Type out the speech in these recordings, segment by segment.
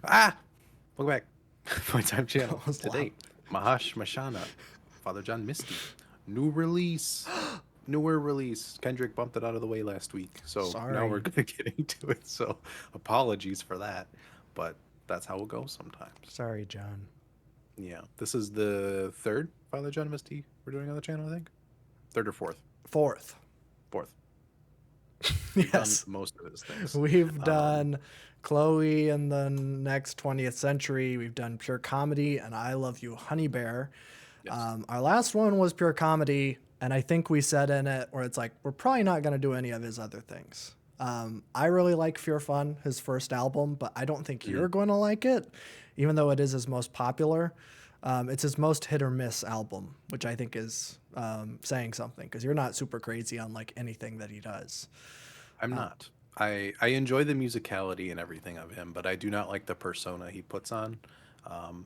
Welcome back. My time channel. That was loud. Today, Mahashmashana, Father John Misty. New release. Newer release. Kendrick bumped it out of the way last week. So now we're Sorry. going to get into it. So apologies for that. But that's how it goes sometimes. Sorry, John. Yeah. This is the third Father John Misty we're doing on the channel, I think. Third or fourth? Fourth. Fourth. We've done Yes. most of his things. We've Um, done Chloe in the next 20th century. We've done pure comedy and I Love You, Honey Bear. yes. Our last one was pure comedy. And I think we said in it where it's like, we're probably not going to do any of his other things. I really like Fear Fun, his first album, but I don't think Mhm. you're going to like it, even though it is his most popular. It's his most hit or miss album, which I think is saying something because you're not super crazy on like anything that he does. I'm not. I enjoy the musicality and everything of him, but I do not like the persona he puts on.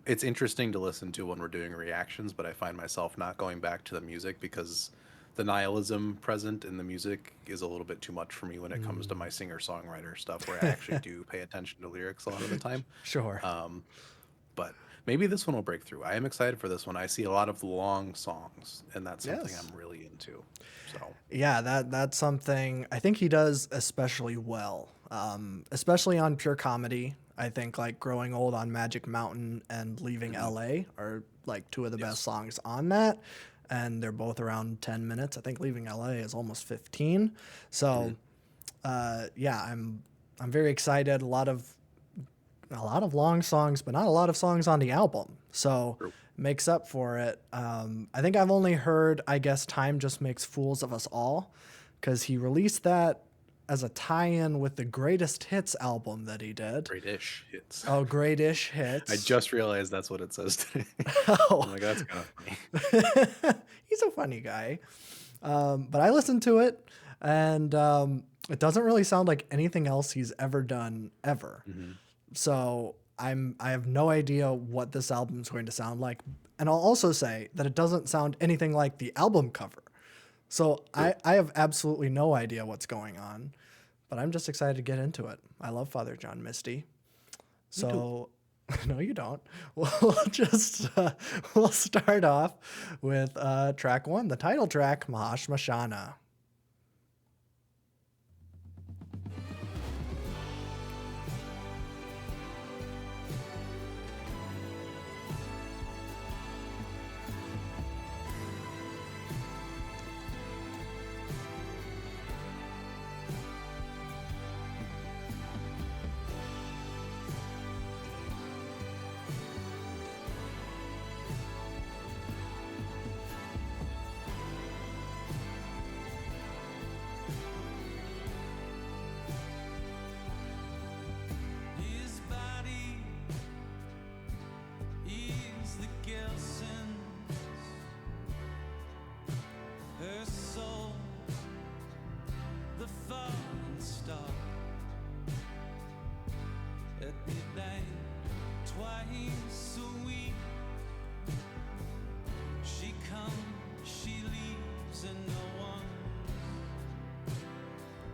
It's interesting to listen to when we're doing reactions, but I find myself not going back to the music because the nihilism present in the music is a little bit too much for me when it comes to my singer-songwriter stuff, where I actually do pay attention to lyrics a lot of the time. Sure. Um, but maybe this one will break through. I am excited for this one. I see a lot of long songs, and that's something Yes. I'm really into. So, Yeah, that's something I think he does especially well, especially on pure comedy. I think like Growing Old on Magic Mountain and Leaving mhm, LA are like two of the best yes. songs on that. And they're both around 10 minutes. I think Leaving LA is almost 15. Mhm. So, yeah, I'm very excited. A lot of long songs, but not a lot of songs on the album. So True. makes up for it. I think I've only heard, I guess, Time Just Makes Fools of Us All, because he released that as a tie-in with the Greatest Hits album that he did. Great-ish hits. Oh, Great-ish I Hits. just realized that's what it says today. I'm Oh, like, that's kind of funny. he's a funny guy. But I listened to it, and it doesn't really sound like anything else he's ever done ever. Hmm. So I have no idea what this album is going to sound like. And I'll also say that it doesn't sound anything like the album cover. So True. I have absolutely no idea what's going on, but I'm just excited to get into it. I love Father John Misty. Me too. So no, you don't. We'll just we'll start off with track one, the title track, Mahashmashana. His body is the Gelson's, her soul the falling star. At midnight, twice a week, she comes, she leaves, and no one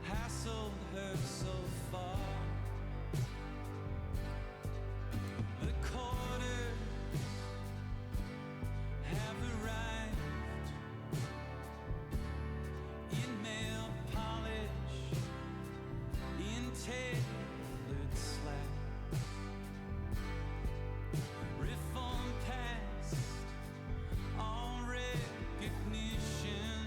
hassled her so far. The quarters have arrived in nail polish, in tailored slacks. Reform past all recognition,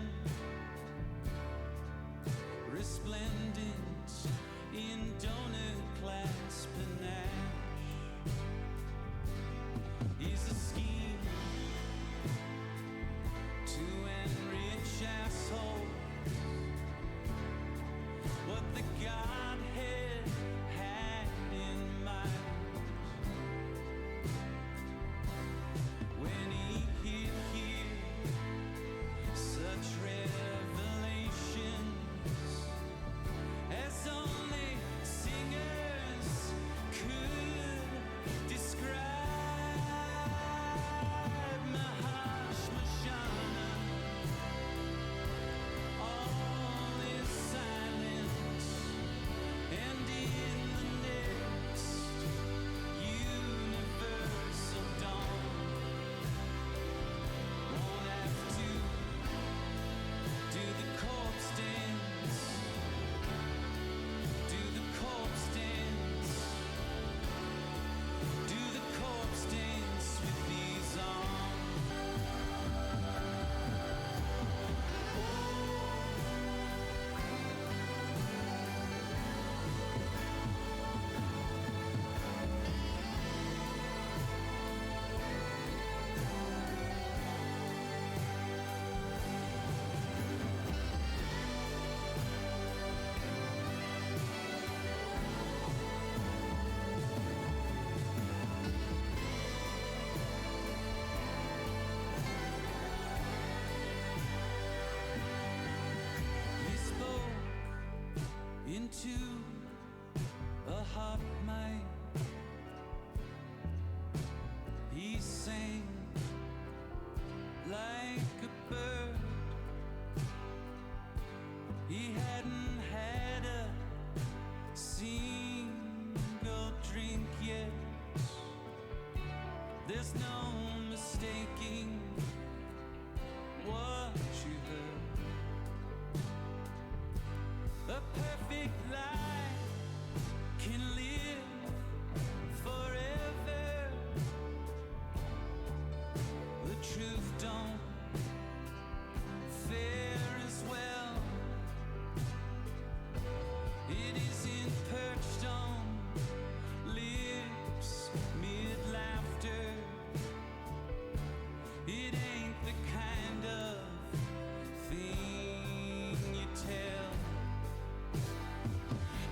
resplendent in donation. there's no mistaking what you heard. A perfect lie can live forever. The truth don't fare as well. It isn't perched on lips mid-laughter. It ain't the kind of thing you tell.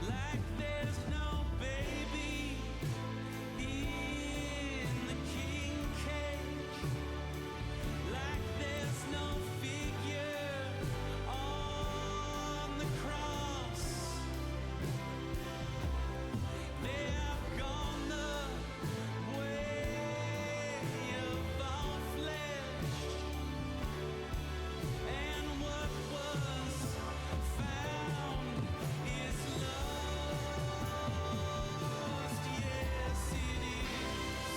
Like there's no baby in the king cage. Like there's no figure on the cross. They have gone the way of all flesh, and what was found is lost. Yes, it is.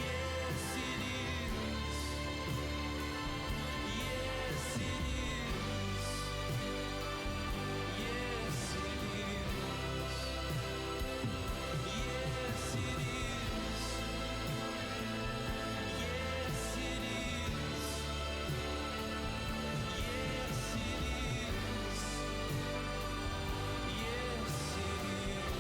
Yes, it is. Yes, it is. Yes, it is. Yes, it is. Yes, it is. Yes, it is. Yes, it is.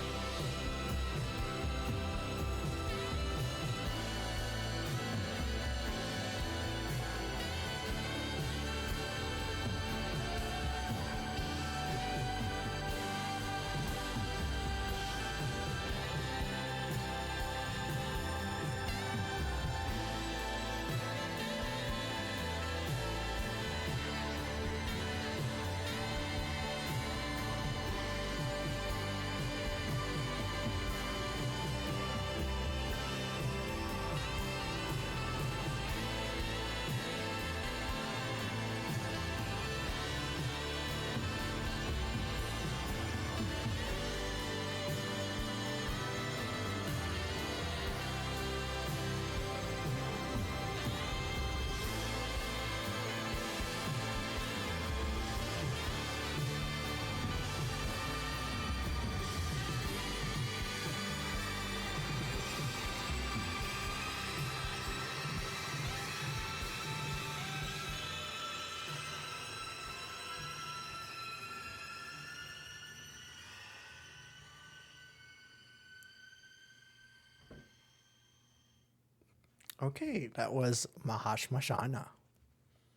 Okay, that was Mahashmashana.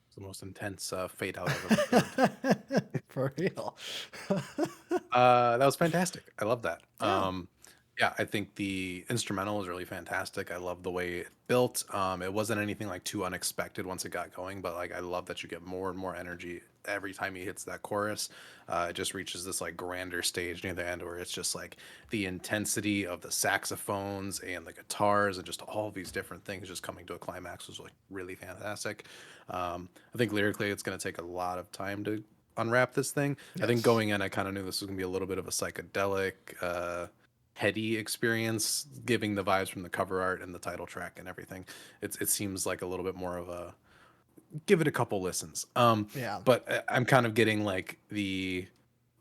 It's the most intense fade out I've ever heard. For real. That was fantastic. I love that. Yeah. Yeah, I think the instrumental is really fantastic. I love the way it built. It wasn't anything like too unexpected once it got going, but like I love that you get more and more energy every time he hits that chorus. It just reaches this like grander stage near the end where it's just like the intensity of the saxophones and the guitars and just all of these different things just coming to a climax was like really fantastic. I think lyrically it's going to take a lot of time to unwrap this thing. I think Yes. going in, I kind of knew this was gonna be a little bit of a psychedelic, heady experience, giving the vibes from the cover art and the title track and everything. It seems like a little bit more of a give it a couple listens. Yeah. But I'm kind of getting like the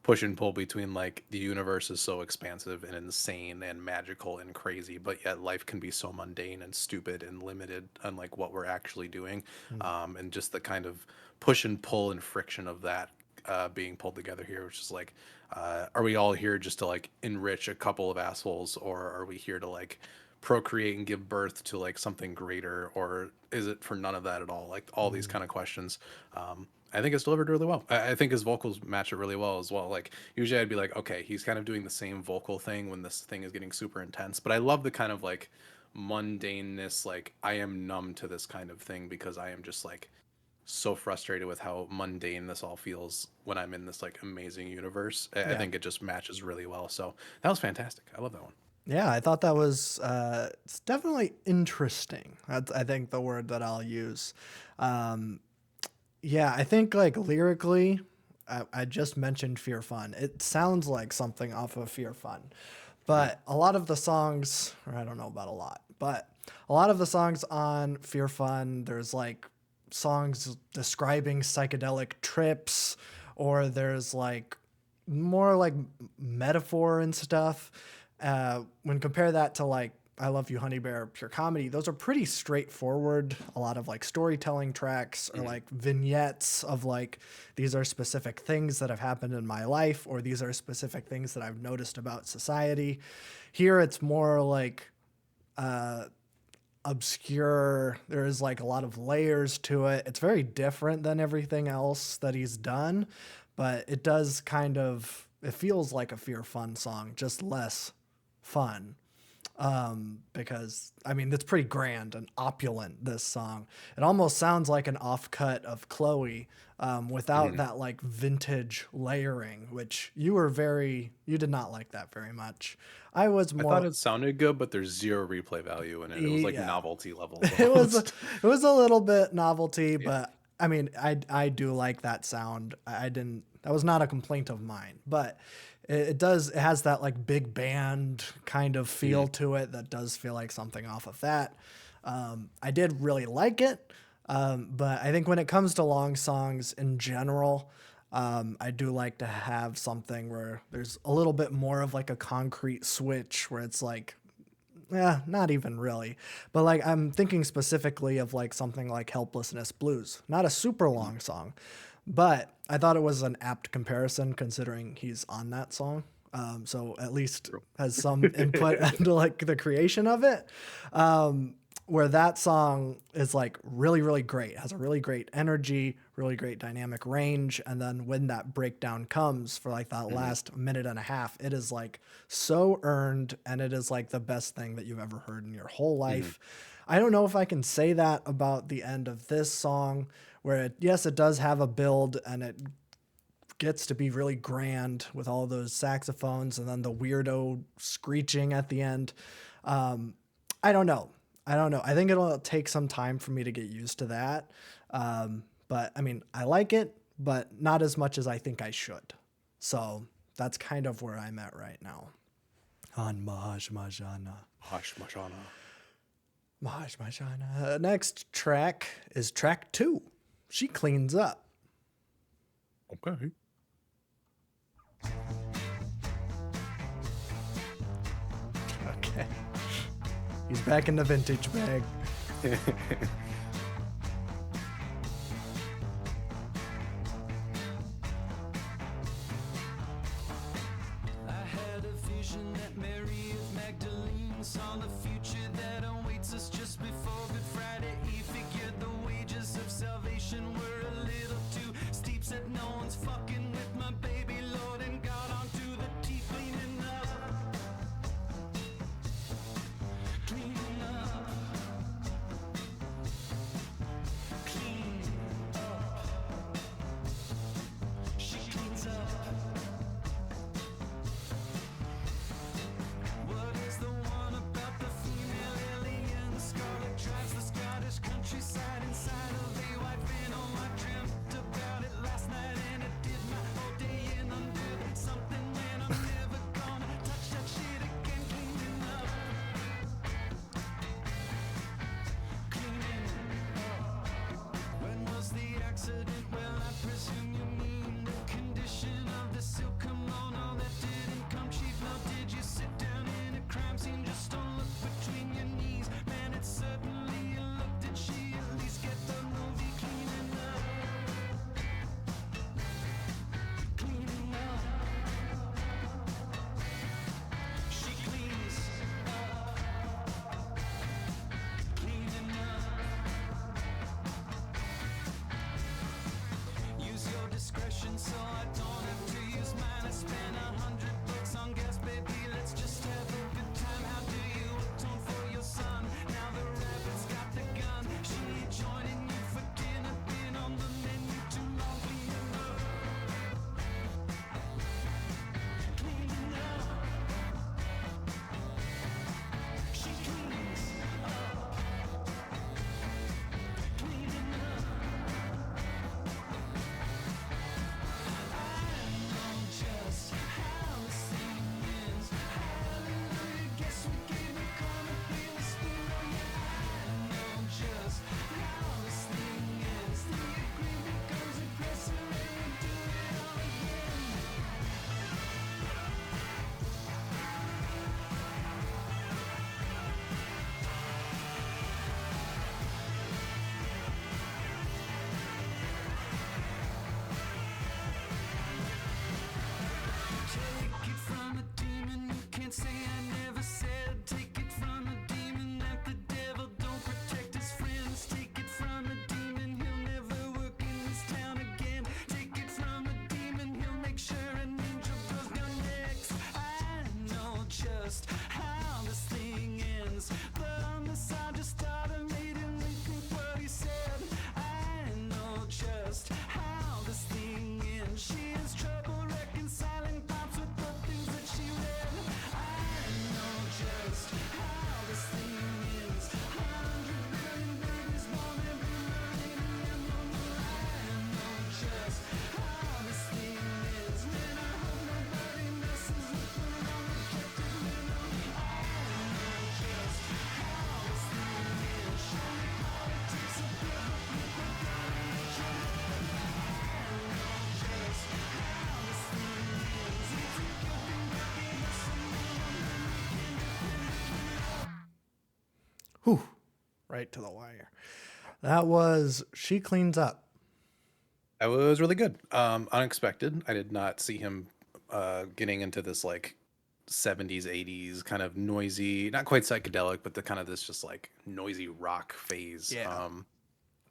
push and pull between like the universe is so expansive and insane and magical and crazy, but yet life can be so mundane and stupid and limited, unlike what we're actually doing. Mm. And just the kind of push and pull and friction of that being pulled together here, which is like, are we all here just to like enrich a couple of assholes, or are we here to like procreate and give birth to like something greater, or is it for none of that at all? Like all these Mm. kind of questions. I think it's delivered really well. I think his vocals match it really well as well. Like usually I'd be like, okay, he's kind of doing the same vocal thing when this thing is getting super intense. But I love the kind of like mundaneness. Like I am numb to this kind of thing because I am just like so frustrated with how mundane this all feels when I'm in this like amazing universe. I Yeah. think it just matches really well. So that was fantastic. I love that one. Yeah, I thought that was it's definitely interesting. That's I think the word that I'll use. Um, yeah, I think like lyrically, I just mentioned Fear Fun. It sounds like something off of Fear Fun, but a lot of the songs, or I don't know about a lot, But a lot of the songs on Fear Fun, there's like songs describing psychedelic trips, or there's like more like metaphor and stuff. When compare that to like I Love You Honey Bear, pure comedy, those are pretty straightforward. A lot of like storytelling tracks or like vignettes of like these are specific things that have happened in my life, or these are specific things that I've noticed about society. Here it's more like obscure. There's like a lot of layers to it. It's very different than everything else that he's done, but it does kind of, it feels like a Fear Fun song, just less fun. Because I mean, it's pretty grand and opulent, this song. It almost sounds like an offcut of Chloe, without that like vintage layering, which you did not like that very much. I was I thought more, it sounded good, but there's zero replay value in it. It was like yeah. novelty level It was almost. it was a little bit novelty, Yeah. but I mean, I do like that sound. I didn't. That was not a complaint of mine, but it has that like big band kind of feel to it that does feel like something off of that. I did really like it, but I think when it comes to long songs in general, I do like to have something where there's a little bit more of like a concrete switch where it's like, yeah, not even really. But like I'm thinking specifically of like something like Helplessness Blues. Not a super long song, but I thought it was an apt comparison considering he's on that song. So at least has some input into like the creation of it. Where that song is like really, really great, has a really great energy, really great dynamic range. And then when that breakdown comes for like that last minute and a half, it is like so earned, and it is like the best thing that you've ever heard in your whole life. I don't know if I can say that about the end of this song, where yes, it does have a build and it gets to be really grand with all those saxophones and then the weirdo screeching at the end. I don't know. I don't know. I think it'll take some time for me to get used to that. But I mean, I like it, but not as much as I think I should. So that's kind of where I'm at right now on Mahashmashana. Mahashmashana. Mahashmashana. Next track is track 2. She Cleans Up. Okay. Okay. He's back in the vintage bag. I had a vision that Mary of Magdalene saw the future that awaits us just before Good Friday Eve. Figured the wages of salvation were a little too steep. Said no one's fucking with my baby Lord, and got onto the teeth cleaning up. Cleaning up. Clean up. She cleans up. What is the one about the female Whew, right to the wire. That was She Cleans Up. That was really good. Unexpected. I did not see him getting into this like 70s, 80s kind of noisy, not quite psychedelic, but the kind of this just like noisy rock phase. Yeah.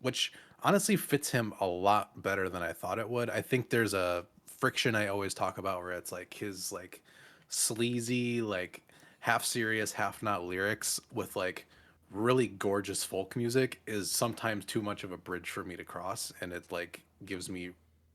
Which honestly fits him a lot better than I thought it would. I think there's a friction I always talk about where it's like his like sleazy, like half serious, half not lyrics with like really gorgeous folk music is sometimes too much of a bridge for me to cross, and it like gives me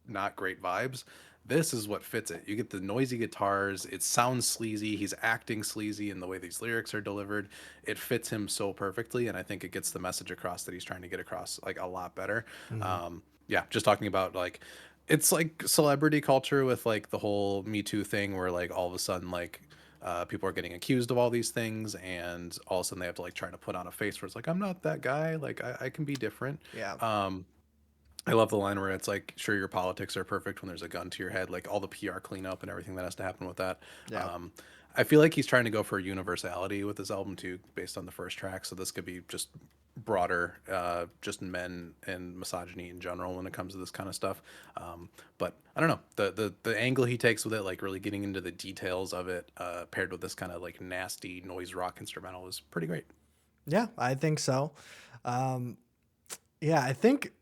not great vibes. This is what fits it. You get the noisy guitars, it sounds sleazy, he's acting sleazy in the way these lyrics are delivered. It fits him so perfectly, and I think it gets the message across that he's trying to get across like a lot better. Mhm. Yeah, just talking about like it's like celebrity culture with like the whole Me Too thing where like all of a sudden like people are getting accused of all these things, and all of a sudden they have to like try to put on a face where it's like I'm not that guy, like I can be different. Yeah. I love the line where it's like, sure, your politics are perfect when there's a gun to your head, like all the PR cleanup and everything that has to happen with that. Yeah. I feel like he's trying to go for universality with this album too, based on the first track. So this could be just broader, just men and misogyny in general when it comes to this kind of stuff. But I don't know, the angle he takes with it, like really getting into the details of it, paired with this kind of like nasty noise rock instrumental, is pretty great. Yeah, I think so. Yeah, I think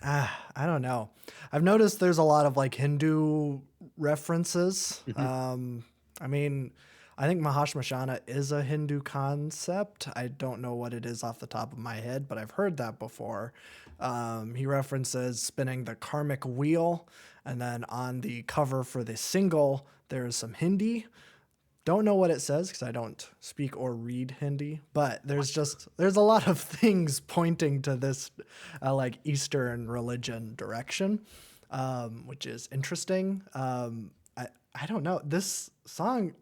I don't know. I've noticed there's a lot of like Hindu references. I mean, I think Mahashmashana is a Hindu concept. I don't know what it is off the top of my head, but I've heard that before. He references spinning the karmic wheel, and then on the cover for the single, there's some Hindi. Don't know what it says because I don't speak or read Hindi, but there's a lot of things pointing to this like Eastern religion direction, which is interesting. I don't know, this song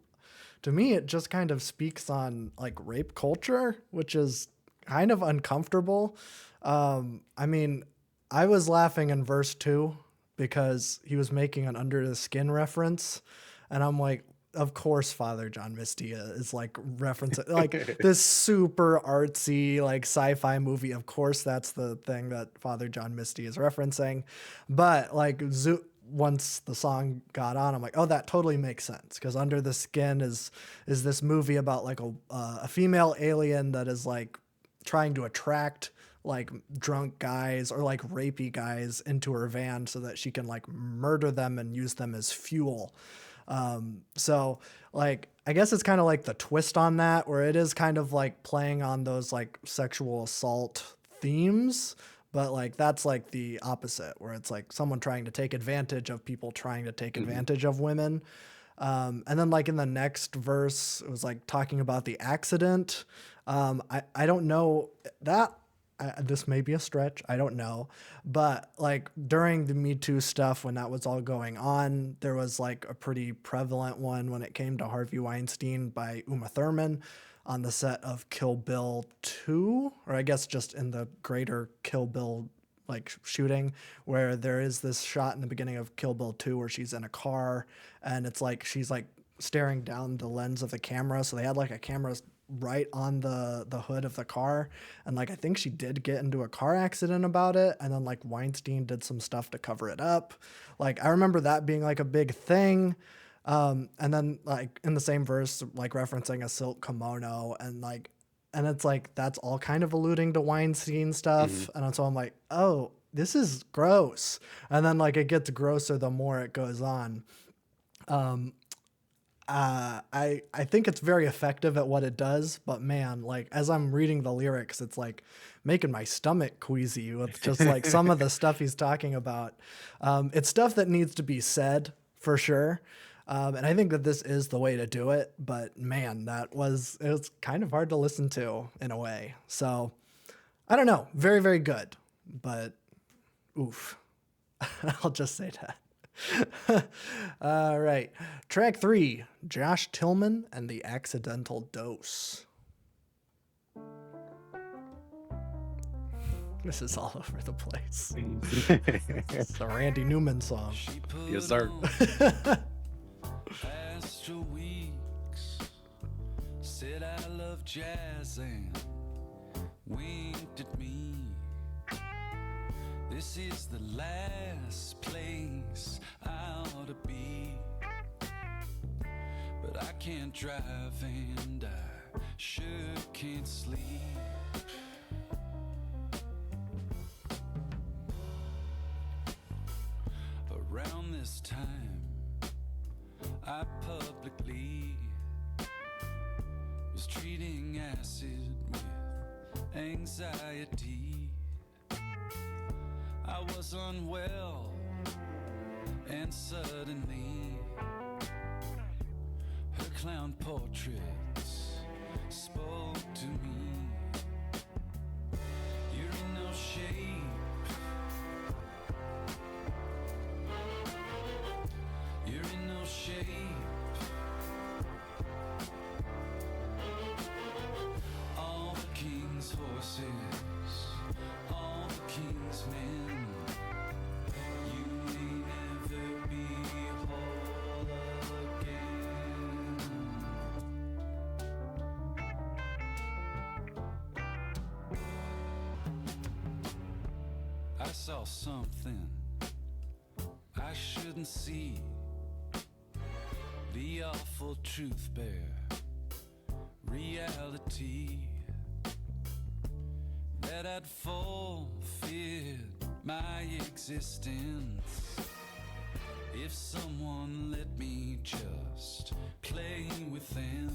to me it just kind of speaks on like rape culture, which is kind of uncomfortable. I mean, I was laughing in verse 2 because he was making an under the skin reference, and I'm like, of course Father John Misty is like referencing like this super artsy like sci-fi movie. Of course that's the thing that Father John Misty is referencing. But like once the song got on, I'm like, oh, that totally makes sense, because Under the Skin is this movie about like a female alien that is like trying to attract like drunk guys or like rapey guys into her van so that she can like murder them and use them as fuel. So like, I guess it's kind of like the twist on that, where it is kind of like playing on those like sexual assault themes, but like that's like the opposite, where it's like someone trying to take advantage of people trying to take advantage of women. And then like in the next verse, it was like talking about the accident. I don't know that. This may be a stretch, I don't know, but like during the Me Too stuff, when that was all going on, there was like a pretty prevalent one when it came to Harvey Weinstein by Uma Thurman on the set of Kill Bill 2, or I guess just in the greater Kill Bill like shooting, where there is this shot in the beginning of Kill Bill 2 where she's in a car and it's like she's like staring down the lens of the camera, so they had like a camera right on the hood of the car, and like I think she did get into a car accident about it, and then like Weinstein did some stuff to cover it up. Like I remember that being like a big thing. And then like in the same verse, like referencing a silk kimono, and it's like that's all kind of alluding to Weinstein stuff. And so I'm like, oh, this is gross. And then like it gets grosser the more it goes on. I think it's very effective at what it does, but man, like as I'm reading the lyrics, it's like making my stomach queasy with just like some of the stuff he's talking about. It's stuff that needs to be said for sure. And I think that this is the way to do it, but man, it was kind of hard to listen to in a way. So I don't know, very, very good, but oof, I'll just say that. All right. Track 3, Josh Tillman and the Accidental Dose. This is all over the place. It's a Randy Newman song. Yes, sir. Past 2 weeks, said I love jazz and winked at me. This is the last place I ought to be. But I can't drive and I sure can't sleep. Around this time, I publicly was treating acid with anxiety. I was unwell, and suddenly her clown portraits spoke to me. You're in no shape, you're in no shape. All the king's horses, all the king's men, you may never be whole again. I saw something I shouldn't see. The awful truth bear reality that I'd forfeit my existence if someone let me just play with them.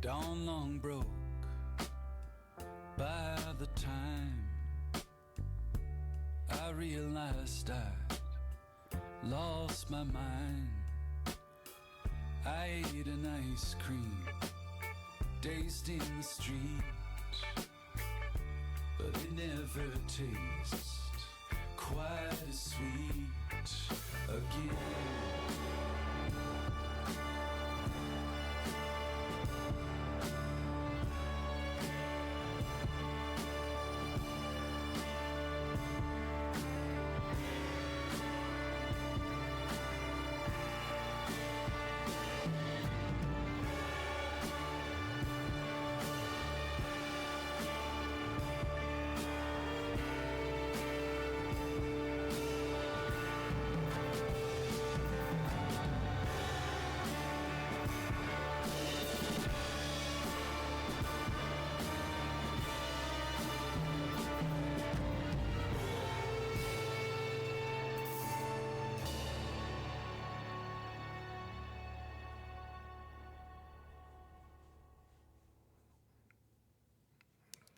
Dawn long broke by the time I realized I'd lost my mind. I ate an ice cream, dazed in the street, but it never tastes quite as sweet again.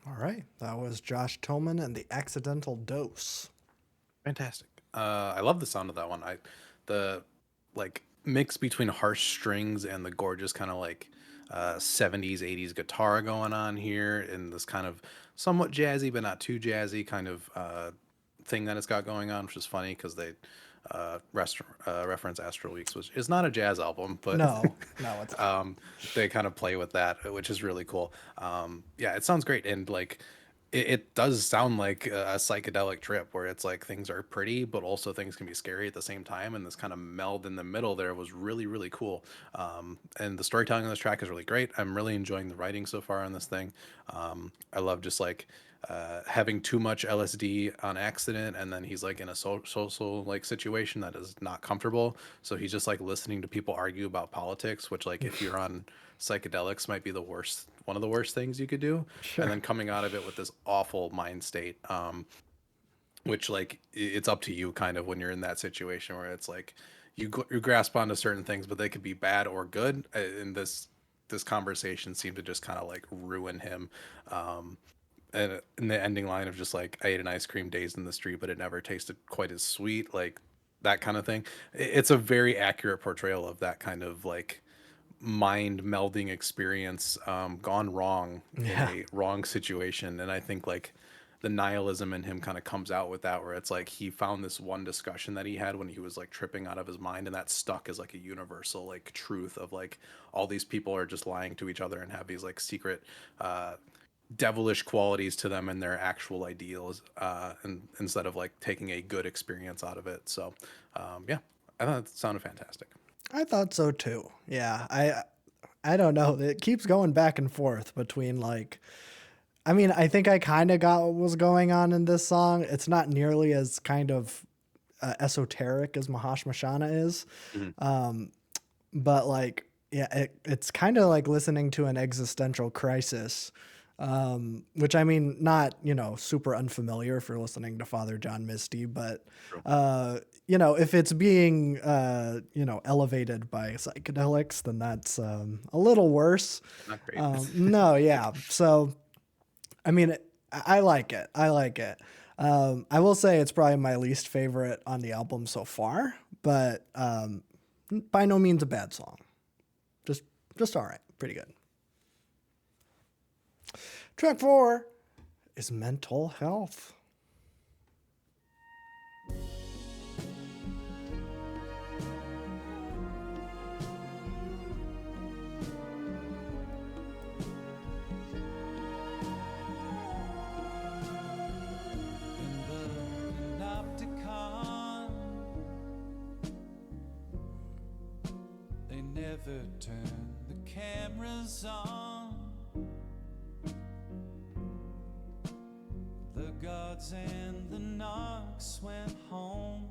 All right, that was Josh Tillman and the Accidental Dose. Fantastic. I love the sound of that one. The like mix between harsh strings and the gorgeous kind of like 70s 80s guitar going on here, and this kind of somewhat jazzy but not too jazzy kind of thing that it's got going on, which is funny because they reference Astral Weeks, which is not a jazz album, but No, no, it's they kind of play with that, which is really cool. Yeah, it sounds great, and like it does sound like a psychedelic trip where it's like things are pretty, but also things can be scary at the same time, and this kind of meld in the middle there was really really cool. And the storytelling on this track is really great. I'm really enjoying the writing so far on this thing. I love just like having too much LSD on accident, and then he's like in a social like situation that is not comfortable. So he's just like listening to people argue about politics, which like if you're on psychedelics might be the worst, one of the worst things you could do. sure. And then coming out of it with this awful mind state, which like it's up to you kind of when you're in that situation where it's like you grasp onto certain things, but they could be bad or good. And this conversation seemed to just kind of like ruin him. And in the ending line of just like I ate an ice cream dazed in the street, but it never tasted quite as sweet, like that kind of thing. It's a very accurate portrayal of that kind of like mind melding experience gone wrong in Yeah. a wrong situation. And I think like the nihilism in him kind of comes out with that, where it's like he found this one discussion that he had when he was like tripping out of his mind, and that stuck as like a universal like truth of like all these people are just lying to each other and have these like secret devilish qualities to them and their actual ideals, and instead of like taking a good experience out of it. So, yeah, I thought it sounded fantastic. I thought so too. Yeah, I don't know. It keeps going back and forth between like, I mean, I think I kind of got what was going on in this song. It's not nearly as kind of esoteric as Mahashmashana is, Mhm. but like, yeah, it's kind of like listening to an existential crisis. Which I mean, not, you know, super unfamiliar if you're listening to Father John Misty, but True. you know, if it's being you know, elevated by psychedelics, then that's a little worse. Not great. No, yeah. So I mean, I like it. I like it. I will say it's probably my least favorite on the album so far, but by no means a bad song. Just just all right. Pretty good. Track 4 is Mental Health. In the panopticon, they never turn the cameras on. The gods and the knocks went home.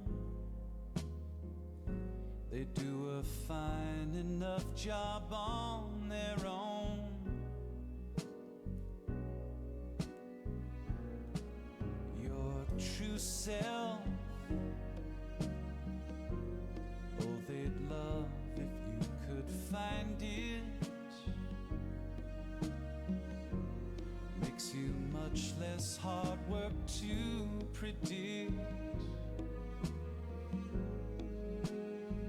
They do a fine enough job on their own. Your true self, oh, they'd love if you could find it. Makes you much less hard work to predict.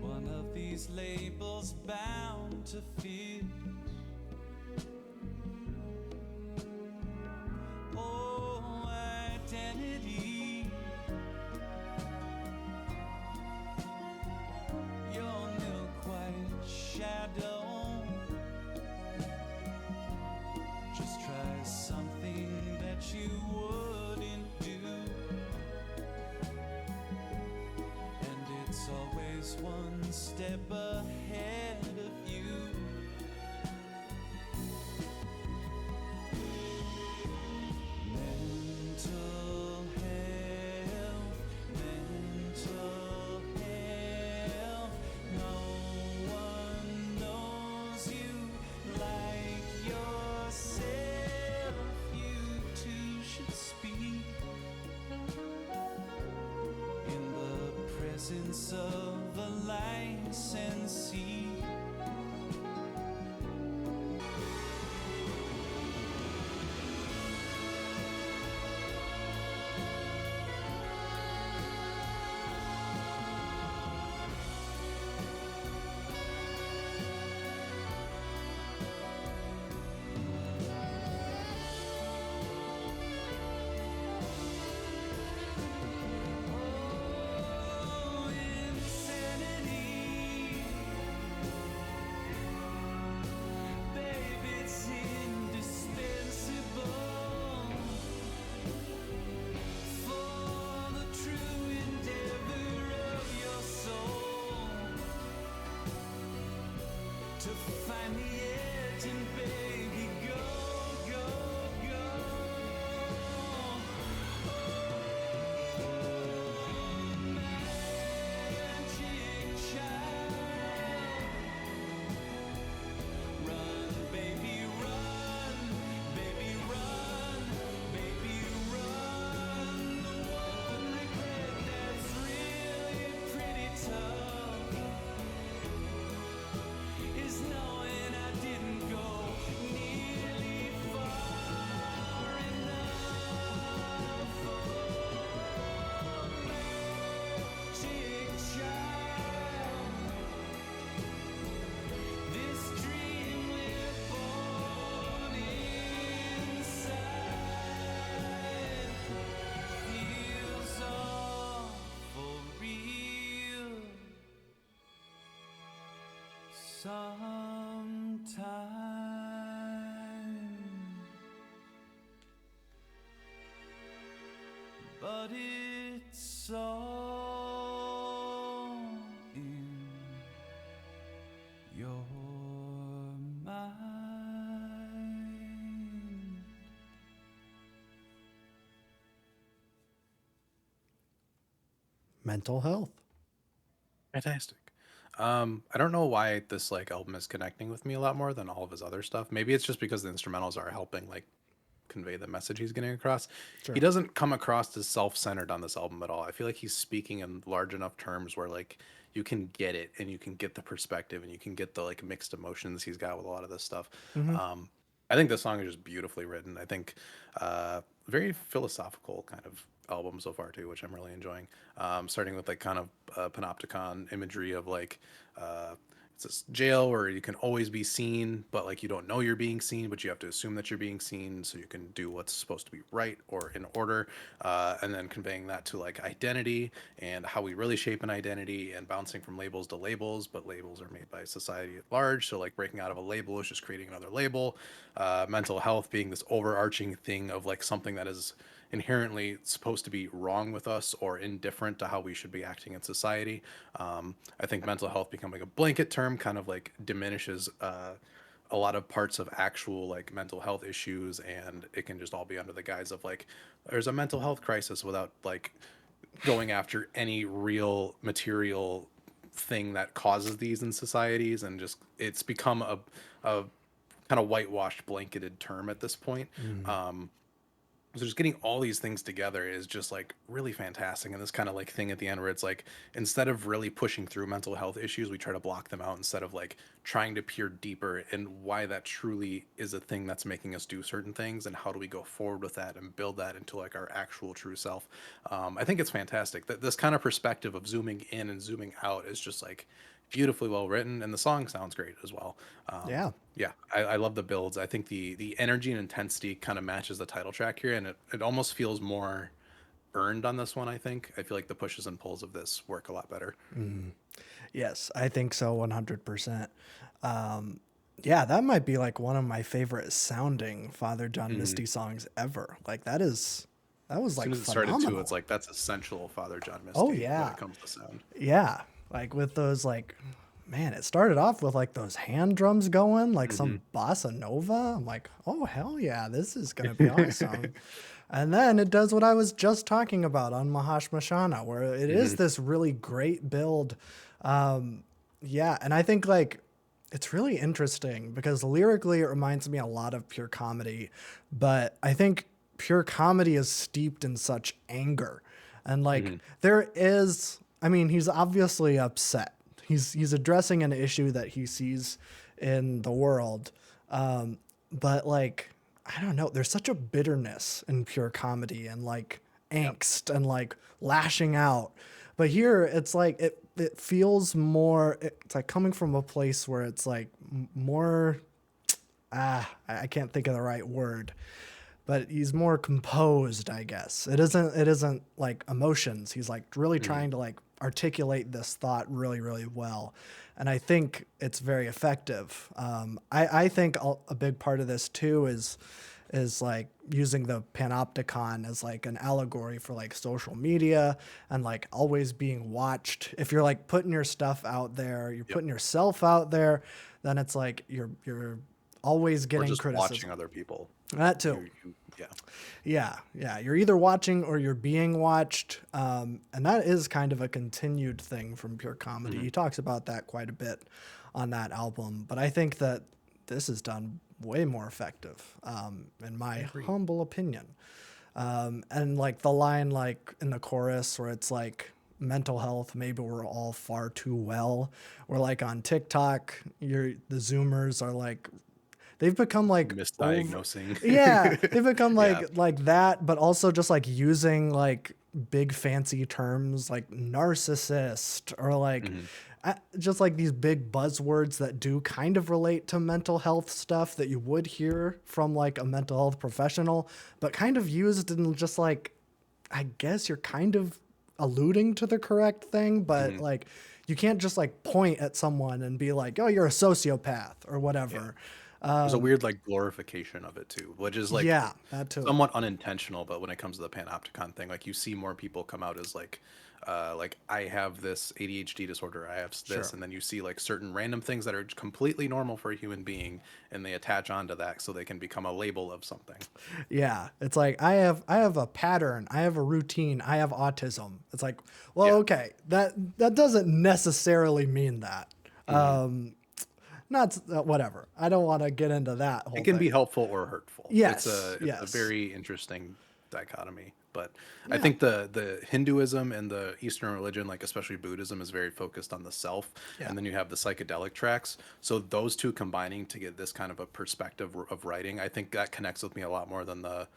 One of these labels bound to fit. Oh, identity, your milk white shadow. Just try something that you wouldn't do, and it's always one step ahead of you. Mental health, mental health. No one knows you like yourself. You too should speak in the presence of a licensee. Oh, insanity, babe, it's indispensable for the true endeavor of your soul to find the edge and baby go, go, go. Magic child, run, baby, run, baby, run, baby, run. The one regret that's really pretty tough is knowing I didn't go nearly far enough. Oh, magic child, this dream we're born inside feels awful real sometimes. but it's all in your mind. Mental health. Fantastic. I don't know why this like album is connecting with me a lot more than all of his other stuff. Maybe it's just because the instrumentals are helping like convey the message he's getting across. He Sure. doesn't come across as self-centered on this album at all. I feel like he's speaking in large enough terms where like you can get it and you can get the perspective and you can get the like mixed emotions he's got with a lot of this stuff. Hmm. I think the song is just beautifully written. I think very philosophical kind of album so far too, which I'm really enjoying. Starting with like kind of panopticon imagery of like uh, it's this jail where you can always be seen, but like you don't know you're being seen, but you have to assume that you're being seen so you can do what's supposed to be right or in order. And then conveying that to like identity and how we really shape an identity and bouncing from labels to labels, but labels are made by society at large. So like breaking out of a label is just creating another label. Mental health being this overarching thing of like something that is inherently supposed to be wrong with us or indifferent to how we should be acting in society. I think mental health becoming a blanket term kind of like diminishes a lot of parts of actual like mental health issues, and it can just all be under the guise of like there's a mental health crisis without like going after any real material thing that causes these in societies, and just it's become a kind of whitewashed blanketed term at this point. Mm. um so just getting all these things together is just like really fantastic. And this kind of like thing at the end where it's like instead of really pushing through mental health issues, we try to block them out instead of like trying to peer deeper and why that truly is a thing that's making us do certain things and how do we go forward with that and build that into like our actual true self. I think it's fantastic that this kind of perspective of zooming in and zooming out is just like beautifully well written, and the song sounds great as well. Yeah. Yeah, I love the builds. I think the energy and intensity kind of matches the title track here, and it almost feels more earned on this one. I think I feel like the pushes and pulls of this work a lot better. Yes, I think so 100%. Yeah, that might be like one of my favorite sounding Father John Mhm. Misty songs ever. Like that was As soon like as it started too, it's phenomenal. like that's essential Father John Oh Misty when yeah. it comes to sound. Yeah. Like with those like man, it started off with like those hand drums going, like Hmm. some bossa nova. I'm like, "Oh hell yeah, this is going to be awesome." And then it does what I was just talking about on Mahashmashana, where it is Hmm. this really great build. Yeah, and I think like it's really interesting because lyrically it reminds me a lot of pure comedy, but I think pure comedy is steeped in such anger. And like Hmm. there is I mean, he's obviously upset. He's addressing an issue that he sees in the world. But like I don't know, there's such a bitterness in pure comedy and like Yep. angst and like lashing out. But here it's like it feels more it's like coming from a place where it's like more I can't think of the right word, but he's more composed, I guess. It isn't like emotions. He's like really Hmm. trying to like articulate this thought really, really well. And I think it's very effective. I think a big part of this too is like using the panopticon as like an allegory for like social media and like always being watched. If you're like putting your stuff out there, you're Yep. putting yourself out there, then it's like you're always Or getting just watching criticism. other people. That too. Yeah. Yeah, yeah. You're either watching or you're being watched. And that is kind of a continued thing from pure comedy. Hmm. He talks about that quite a bit on that album. But I think that this is done way more effective, in I my agree. humble opinion. And like the line, like in the chorus, where it's like, mental health, maybe we're all far too well. Or like on TikTok, the Zoomers are like, they've become like over Misdiagnosing. yeah, they've become Yeah. like that, but also just like using like big fancy terms like narcissist or like Hmm. just like these big buzzwords that do kind of relate to mental health stuff that you would hear from like a mental health professional, but kind of used in just like I guess you're kind of alluding to the correct thing, but Hmm. like you can't just like point at someone and be like, "Oh, you're a sociopath" or Yeah. whatever. There's a weird like glorification of it too, which is like Yeah, that too. somewhat unintentional. But when it comes to the panopticon thing, like you see more people come out as like I have this ADHD disorder, I have this, Sure. and then you see like certain random things that are completely normal for a human being, and they attach onto that so they can become a label of something. Yeah, it's like I have a pattern, I have a routine, I have autism. It's like, well, Yeah. okay, that doesn't necessarily mean that. Hmm. Not whatever. I don't want to get into that It whole can thing. be helpful or hurtful. Yes, It's a yes. very interesting dichotomy. But I Yeah. think the Hinduism and the Eastern religion, like especially Buddhism, is very focused on the self, Yeah. and then you have the psychedelic tracks. So those two combining to get this kind of a perspective of writing, I think that connects with me a lot more than the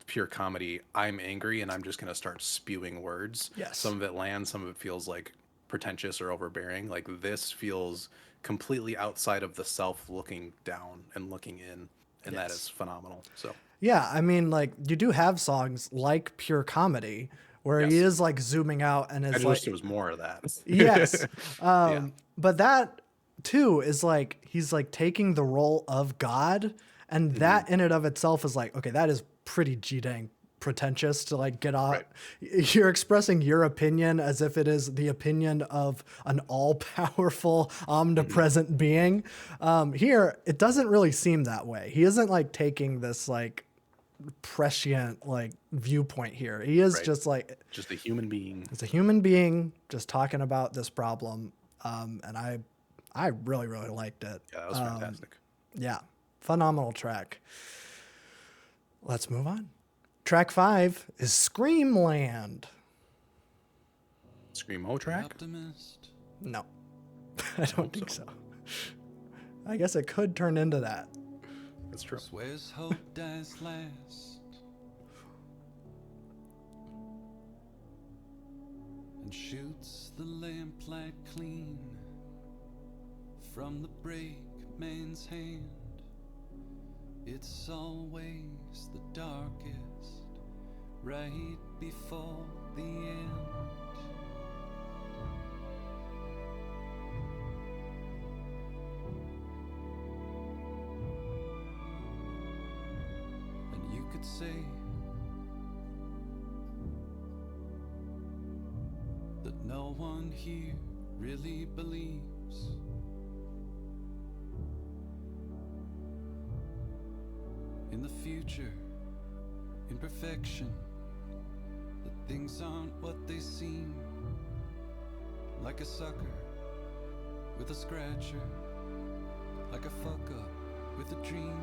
pure comedy. I'm angry and I'm just gonna start spewing words. Yes. Some of it lands, some of it feels like pretentious or overbearing. Like this feels completely outside of the self, looking down and looking in, and that is Yes. phenomenal. So Yeah, I mean, like you do have songs like Pure Comedy where he yes, is like zooming out and I is just wish there like, was more of that. yes. Yeah. But that too is like he's like taking the role of God, and Hmm. that in and of itself is like, okay, that is pretty G dang pretentious to like get out. Right. You're expressing your opinion as if it is the opinion of an all-powerful, Hmm. omnipresent being. Here, it doesn't really seem that way. He isn't like taking this like prescient like viewpoint here. He is Right. just like Just a human being. it's a human being just talking about this problem, and I really really liked it. Yeah, that was fantastic. Yeah, phenomenal track. Let's move on. Track 5 is Screamland. Screamo The track. optimist. No, I don't Hope think so. so. I guess it could turn into that. That's true. Swears hope dies last. And shoots the lamplight clean from the brakeman's hand. It's always the darkest right before the end. And you could say that no one here really believes in the future, in perfection, that things aren't what they seem. Like a sucker with a scratcher, like a fuck up with a dream.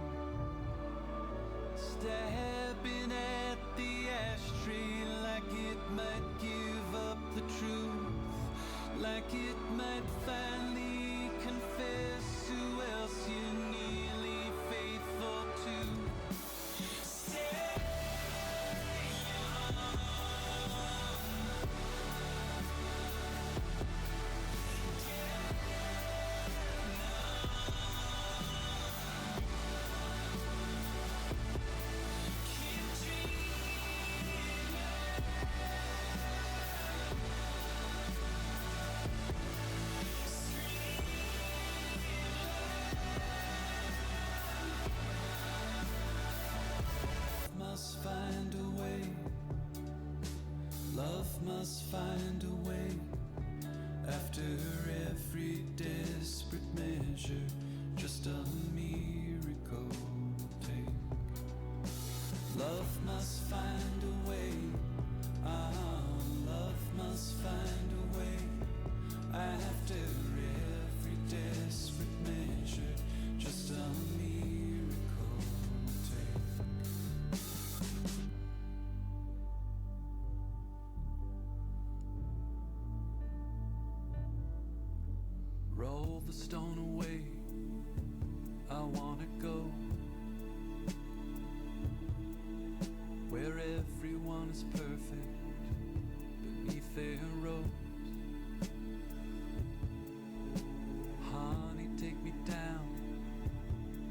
Stabbing at the ashtray like it might give up the truth, like it might finally confess who else you're nearly faithful to. Stay young. Must find a way. Love must find a way. After every desperate measure, just a miracle will take. Love must find a way. Love must find a way. After every desperate measure, just a miracle will take. Roll the stone away. I wanna go where everyone is perfect beneath their rose. Honey, take me down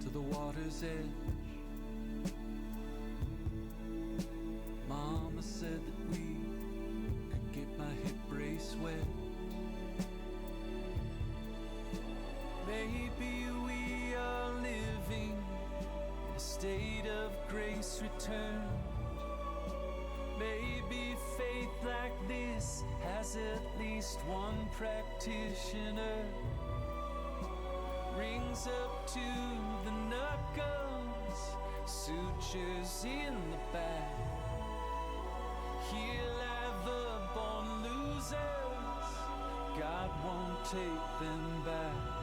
to the water's edge. Mama said that we could get my hip brace wet. Maybe we are living like this has at least one practitioner. Rings up to the knuckles, sutures in the back. He'll have the born losers, God won't take them back.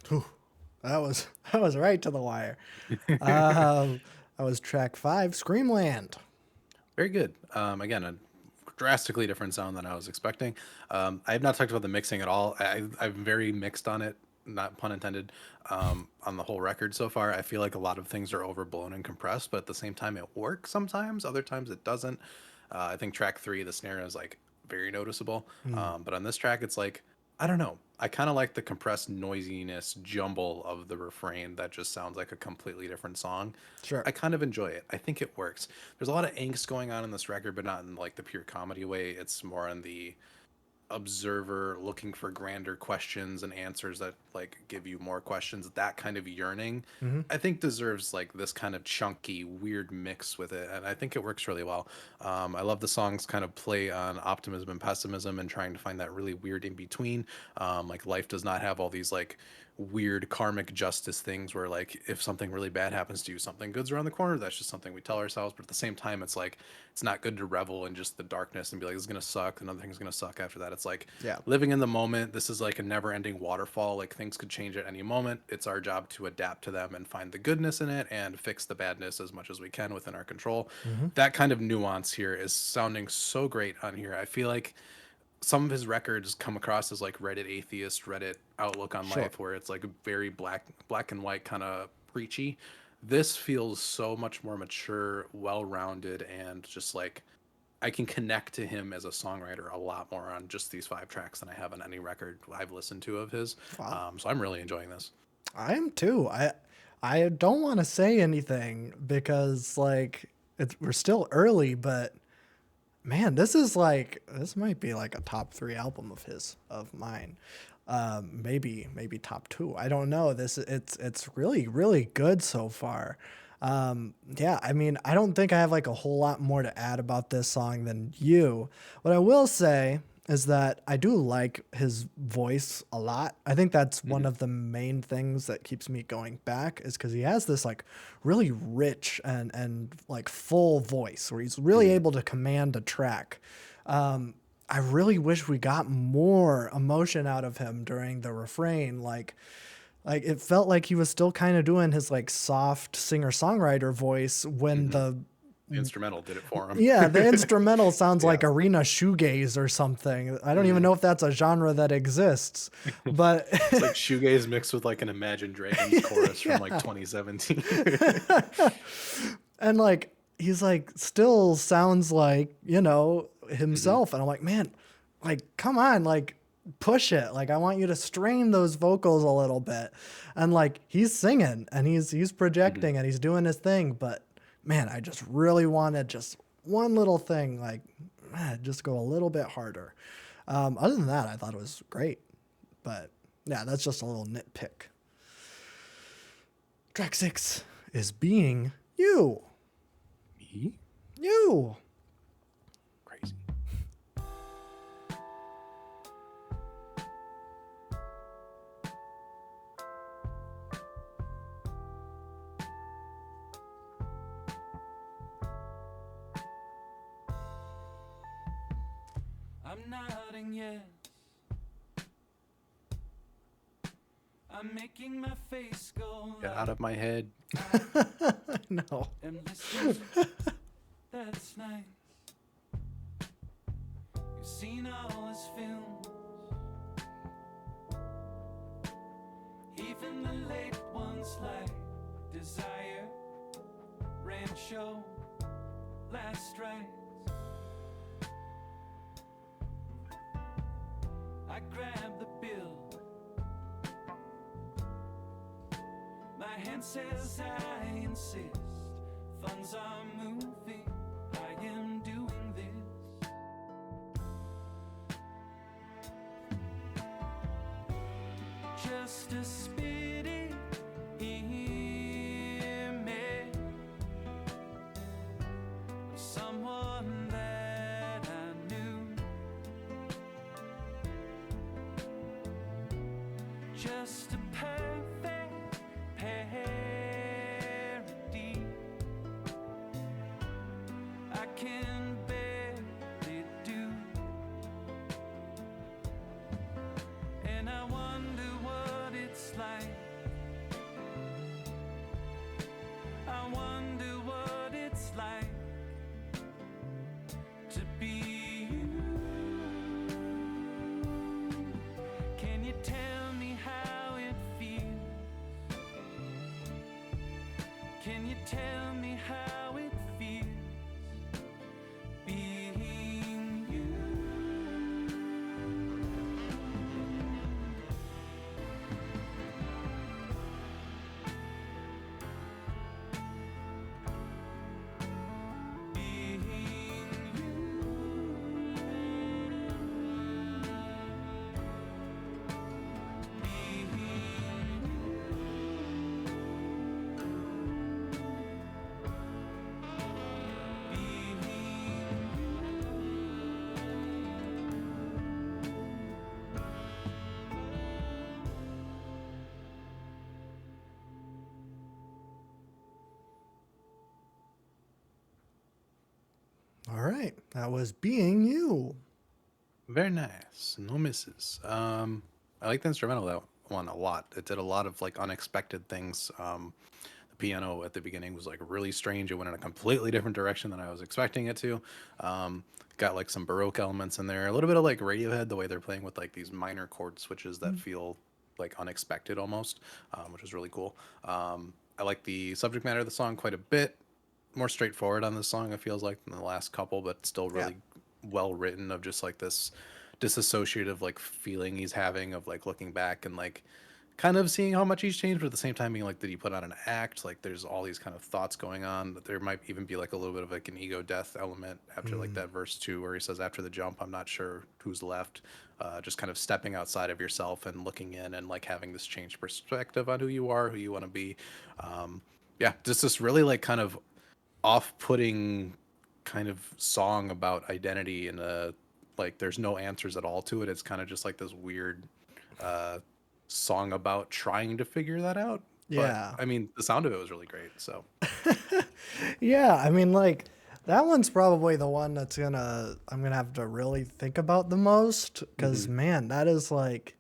Whew, that was right to the wire. That was track 5, Screamland. Very good. Again, a drastically different sound than I was expecting. I have not talked about the mixing at all. I'm very mixed on it, not pun intended, on the whole record so far. I feel like a lot of things are overblown and compressed, but at the same time, it works sometimes. Other times, it doesn't. I think track 3, the snare is like very noticeable. But on this track, it's like, I don't know. I kind of like the compressed noisiness jumble of the refrain that just sounds like a completely different song. Sure. I kind of enjoy it. I think it works. There's a lot of angst going on in this record, but not in like the pure comedy way. It's more in the observer looking for grander questions and answers that like give you more questions. That kind of yearning, I think, deserves like this kind of chunky weird mix with it, and I think it works really well. I love the songs kind of play on optimism and pessimism and trying to find that really weird in between. Like life does not have all these like weird karmic justice things where like if something really bad happens to you, something good's around the corner. That's just something we tell ourselves, but at the same time, it's like it's not good to revel in just the darkness and be like, this is gonna suck, another thing's gonna suck after that. It's like Yeah. living in the moment. This is like a never ending waterfall. Like things could change at any moment. It's our job to adapt to them and find the goodness in it and fix the badness as much as we can within our control. That kind of nuance here is sounding so great on here. I feel like some of his records come across as like Reddit atheist, Reddit outlook on Sure. life, where it's like very black and white kind of preachy. This feels so much more mature, well-rounded, and just like I can connect to him as a songwriter a lot more on just these 5 tracks than I have on any record I've listened to of his. Wow. So I'm really enjoying this. I am too. I don't want to say anything because like we're still early, but man, this might be like a top 3 album of mine. Maybe top 2. I don't know. It's really good so far. Yeah, I mean, I don't think I have like a whole lot more to add about this song than you. What I will say is that I do like his voice a lot. I think that's one of the main things that keeps me going back is because he has this like really rich and like full voice where he's really able to command a track. I really wish we got more emotion out of him during the refrain. Like it felt like he was still kind of doing his like soft singer-songwriter voice when the instrumental did it for him. yeah, the instrumental sounds like arena shoegaze or something. I don't even know if that's a genre that exists, but It's like shoegaze mixed with like an Imagine Dragons chorus from like 2017. and like he's like still sounds like, you know, himself. And I'm like, man, like, come on, like push it. Like, I want you to strain those vocals a little bit. And like, he's singing and he's projecting and he's doing his thing. But man, I just really wanted just one little thing, like just go a little bit harder. Other than that, I thought it was great. But yeah, that's just a little nitpick. Track 6 is being you. Me? You. Crazy. I'm nodding yes. I'm making my face go Get out of my head. No. and listen. That's nice. You've seen all his films, even the late ones like Desire, Rancho, Last Rites. I grab the bill. My hand says I insist. Funds are moving. I am doing this. Just a spitting image of someone that I knew. Just a perfect parody. I can barely do. And I wonder what it's like. I wonder what it's like to be you. Can you tell me how it feels? Can you tell me how it feels being you? Being All right. That was being you. Very nice. No misses. I like the instrumental that one a lot. It did a lot of like unexpected things. The piano at the beginning was like really strange. It went in a completely different direction than I was expecting it to. Got like some Baroque elements in there. A little bit of like Radiohead, the way they're playing with like these minor chord switches that feel like unexpected almost, which is really cool. I like the subject matter of the song quite a bit. More straightforward on this song, it feels like, than the last couple, but still Yeah. really well written, of just like this disassociative like feeling he's having of like looking back and like kind of seeing how much he's changed, but at the same time being like, did he put on an act? Like there's all these kind of thoughts going on. That there might even be like a little bit of like an ego death element after like that verse 2 where he says, after the jump I'm not sure who's left. Just kind of stepping outside of yourself and looking in and like having this changed perspective on who you are, who you want to be. Yeah, just this really like kind of off-putting kind of song about identity, and like there's no answers at all to it. It's kind of just like this weird uh song about trying to figure that out. But Yeah. I mean, the sound of it was really great. So Yeah. I mean, like, that one's probably the one that's I'm gonna have to really think about the most. Because, man, that is like,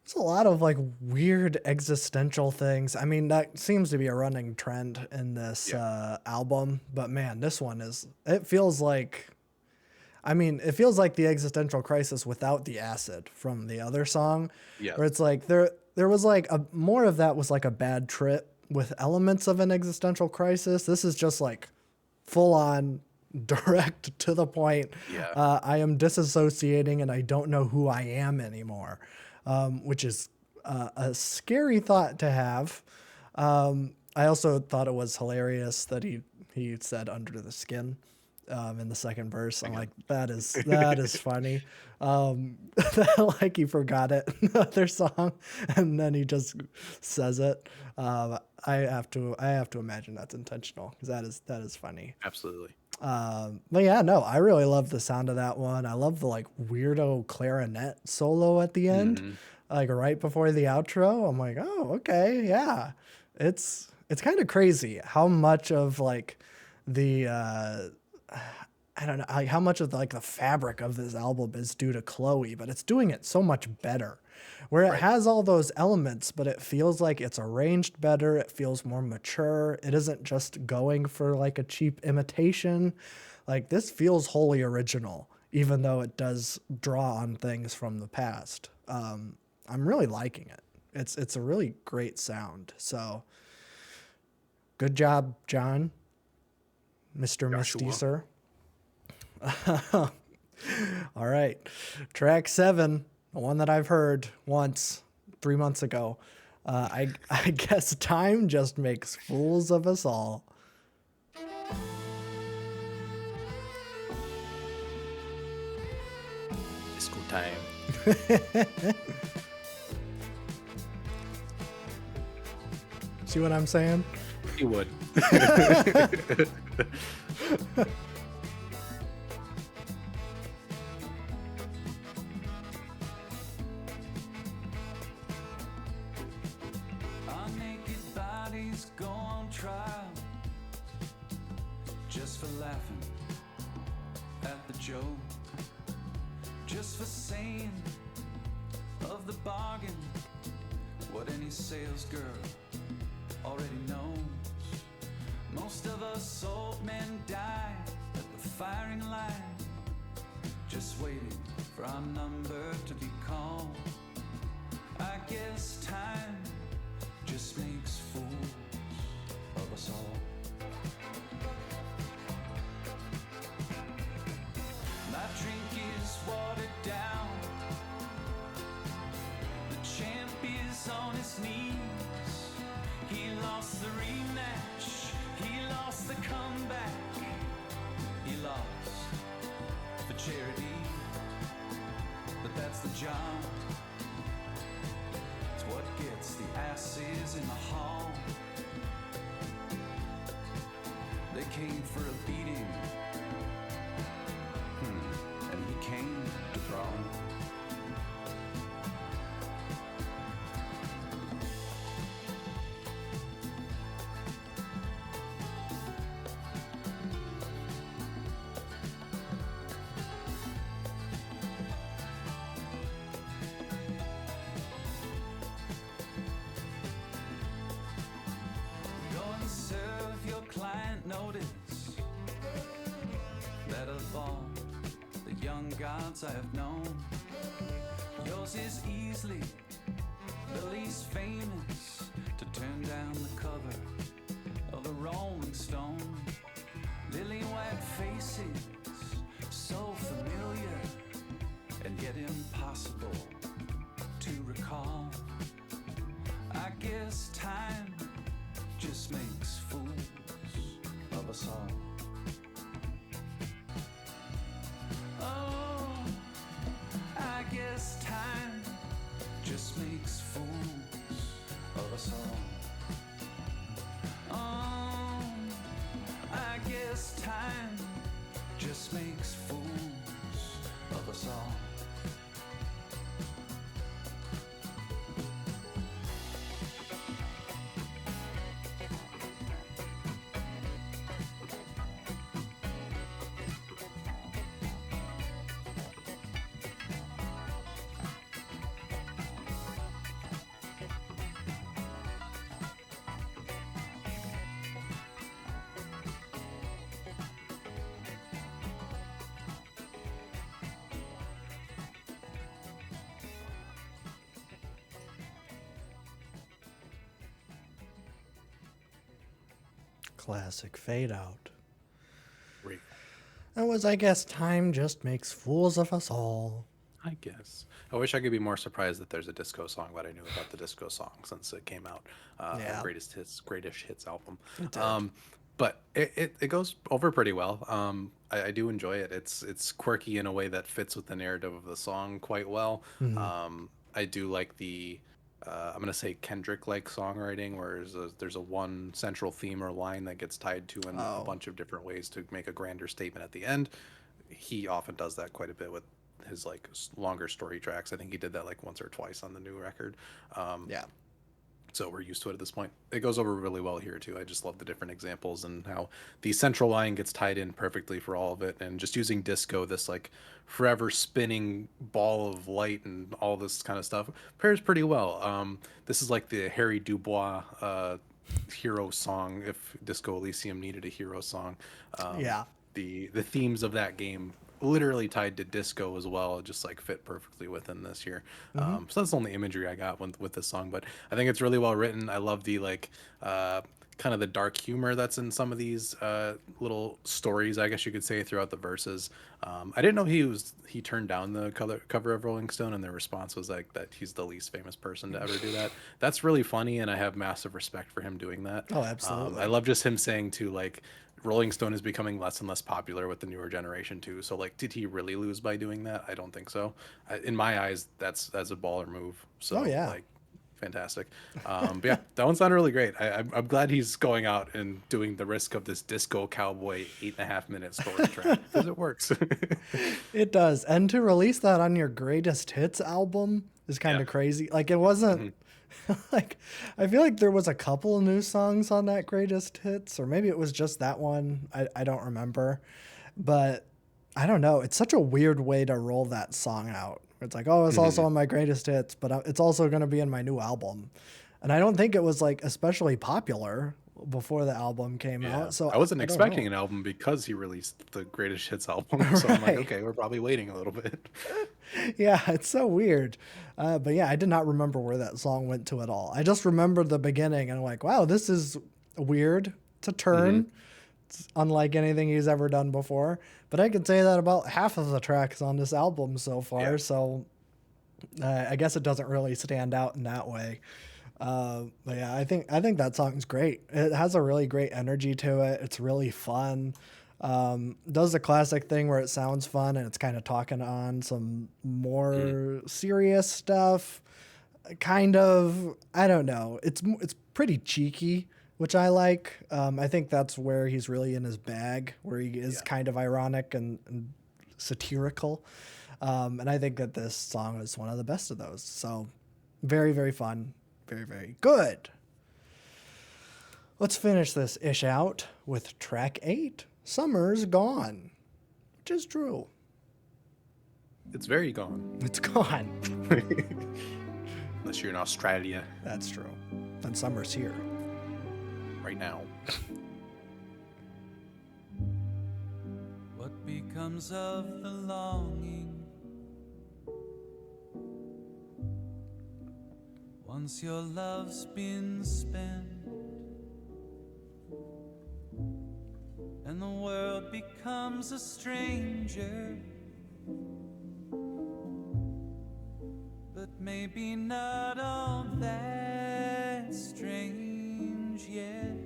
it's a lot of like weird existential things. I mean, that seems to be a running trend in this yeah, album. But, man, this one it feels like, I mean, it feels like the existential crisis without the acid from the other song, yes, where it's like there was like a more of that was like a bad trip with elements of an existential crisis. This is just like full on direct to the point. yeah, I am disassociating and I don't know who I am anymore, which is a scary thought to have. I also thought it was hilarious that he said under the skin. in the second verse. I'm Again. like, that is funny. Like he forgot it in the other song, and then he just says it. I have to imagine that's intentional because that is funny. Absolutely. But yeah, no, I really love the sound of that one. I love the like weirdo clarinet solo at the end, Hmm. like right before the outro. I'm like, oh, okay, yeah. It's kind of crazy how much of like the I don't know like how much of like the fabric of this album is due to Chloe, but it's doing it so much better. Where it Right. has all those elements, but it feels like it's arranged better. It feels more mature. It isn't just going for like a cheap imitation. Like this feels wholly original, even though it does draw on things from the past. I'm really liking it. It's a really great sound. So good job, John, Mr. Misty, Joshua. sir. All right. Track 7, the one that I've heard once 3 months ago. I guess time just makes fools of us all. Disco time. See what I'm saying? He would. Our naked bodies go on trial just for laughing at the joke, just for saying of the bargain what any sales girl already knows. Most of us old men die at the firing line, just waiting for our number to be called. I guess time just makes fools of us all. My drink is watered down, the champ is on his knees. He lost the rematch, he lost the comeback, he lost for charity, but that's the job. It's what gets the asses in the hall. They came for a beating, and he came to throne. Go and serve your client notice that of all the young gods I have known, yours is easily the least famous to turn down the cover of a Rolling Stone. Lily white faces, so familiar and yet impossible to recall. I guess time just makes fools of us all. Oh, I guess time just makes fools of us all. Oh, I guess time just makes fools of us all. Classic fade out. Great. That was, I guess, time just makes fools of us all. I guess. I wish I could be more surprised that there's a disco song, but I knew about the disco song since it came out. Yeah. Greatest hits album. It did. but it goes over pretty well. I do enjoy it. It's quirky in a way that fits with the narrative of the song quite well. Mhm. I do like the I'm gonna say Kendrick like songwriting, where there's a one central theme or line that gets tied to in a Oh, bunch of different ways to make a grander statement at the end. He often does that quite a bit with his like longer story tracks. I think he did that like once or twice on the new record. Um, yeah. so we're used to it at this point. It goes over really well here too. I just love the different examples and how the central line gets tied in perfectly for all of it, and just using disco, this like forever spinning ball of light and all this kind of stuff, pairs pretty well. This is like the Harry Dubois hero song if Disco Elysium needed a hero song. Yeah. The themes of that game literally tied to disco as well, just like fit perfectly within this here. Mhm. So that's the only imagery I got with this song, but I think it's really well written. I love the like kind of the dark humor that's in some of these little stories, I guess you could say, throughout the verses. I didn't know he turned down the cover of Rolling Stone, and their response was like that he's the least famous person to ever do that. That's really funny, and I have massive respect for him doing that. Oh, I absolutely. love just him saying to like Rolling Stone is becoming less and less popular with the newer generation too. So like, did he really lose by doing that? I don't think so. In my eyes, that's a baller move. Oh, So yeah. like, fantastic. But yeah, that one sounded really great. I'm glad he's going out and doing the risk of this disco cowboy 8.5 minute story track because it works. It does. And to release that on your greatest hits album is kind Yeah. of crazy. Like, it wasn't hmm like, I feel like there was a couple new songs on that greatest hits, or maybe it was just that one. I don't remember. But I don't know. It's such a weird way to roll that song out. It's like, oh, it's also hmm on my greatest hits, but it's also going to be in my new album. And I don't think it was like especially popular before the album came Yeah, out. So I wasn't I don't expecting know. an album because he released the greatest hits album. So I'm like, Right. okay, we're probably waiting a little bit. Yeah, it's so weird. But yeah, I did not remember where that song went to at all. I just remember the beginning and I'm like, wow, this is weird. It's a hmm turn. It's unlike anything he's ever done before. But I could say that about half of the tracks on this album so Yeah. far. So I guess it doesn't really stand out in that way. But yeah, I think that song's great. It has a really great energy to it. It's really fun. Does the classic thing where it sounds fun and it's kind of talking on some Mhm. more serious stuff. Kind of, I don't know. It's pretty cheeky, which I like. I think that's where he's really in his bag, where he is Yeah. kind of ironic and satirical. And I think that this song is one of the best of those. So very, very fun. Very, very good. Let's finish this ish out with track 8, Summer's Gone, which is true. It's very gone. It's gone. Unless you're in Australia That's true. And summer's here. right now. What becomes of the longing once your love's been spent and the world becomes a stranger, but maybe not all that strange yet.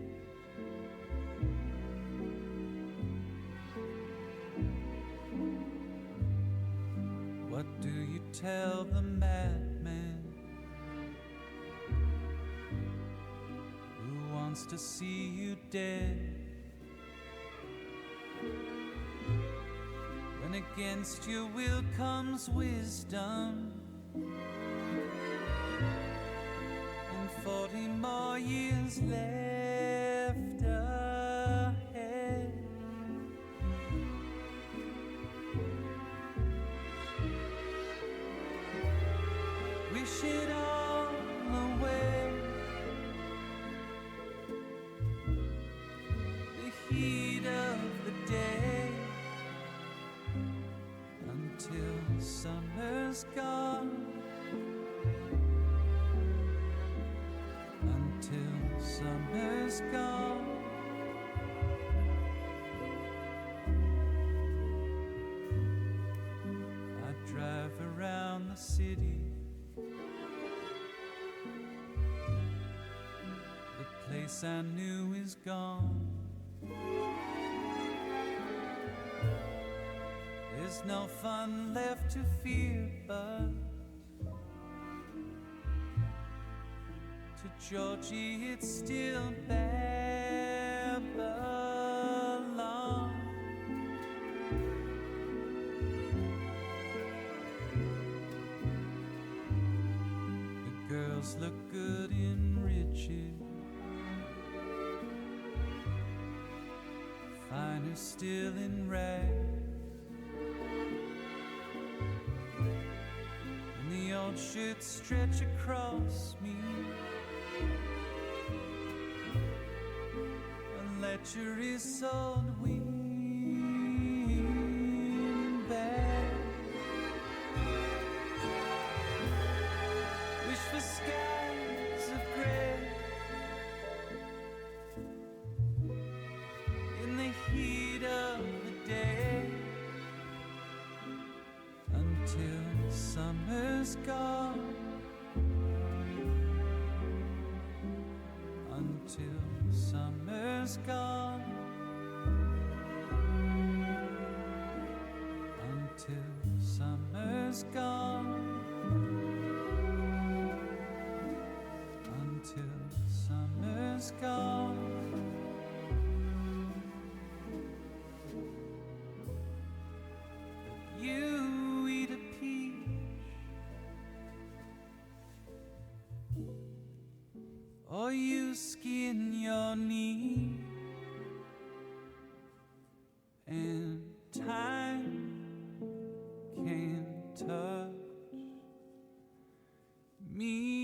What do you tell the madman who wants to see you dead, when against your will comes wisdom and 40 more years left ahead? Wish it all away, the heat of the day, until summer's gone, until summer's gone. I drive around the city, the place I knew is gone. There's no fun left to fear, but to Georgie it's still Babylon. The girls look good in riches, finer still in rags. The old shirts stretch across me, a lechery sold wind back. Wish for skies of gray in the heat of the day, until summer's gone, until summer's gone, until summer's gone, until summer's gone. You eat a peach, or you skin your knee, and time can't touch me.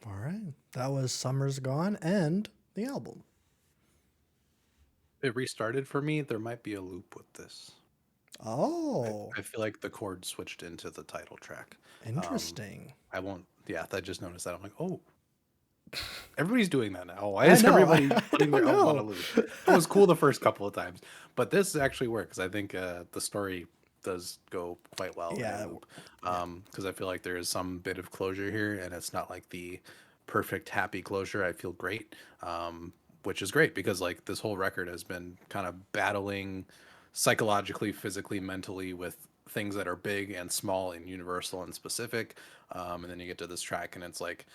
All right. That was Summer's Gone and the album. It restarted for me. There might be a loop with this. Oh, I feel like the chord switched into the title track. interesting. I won't. Yeah, I just noticed that. I'm like, oh, everybody's doing that now. Why I is know. everybody I putting don't their album on a know. loop? It was cool the first couple of times, but this actually works. I think the story does go quite well in a Yeah. loop, Yeah. because I feel like there is some bit of closure here, and it's not like the perfect happy closure. I feel great, which is great because like this whole record has been kind of battling psychologically, physically, mentally with things that are big and small and universal and specific. And then you get to this track, and it's like,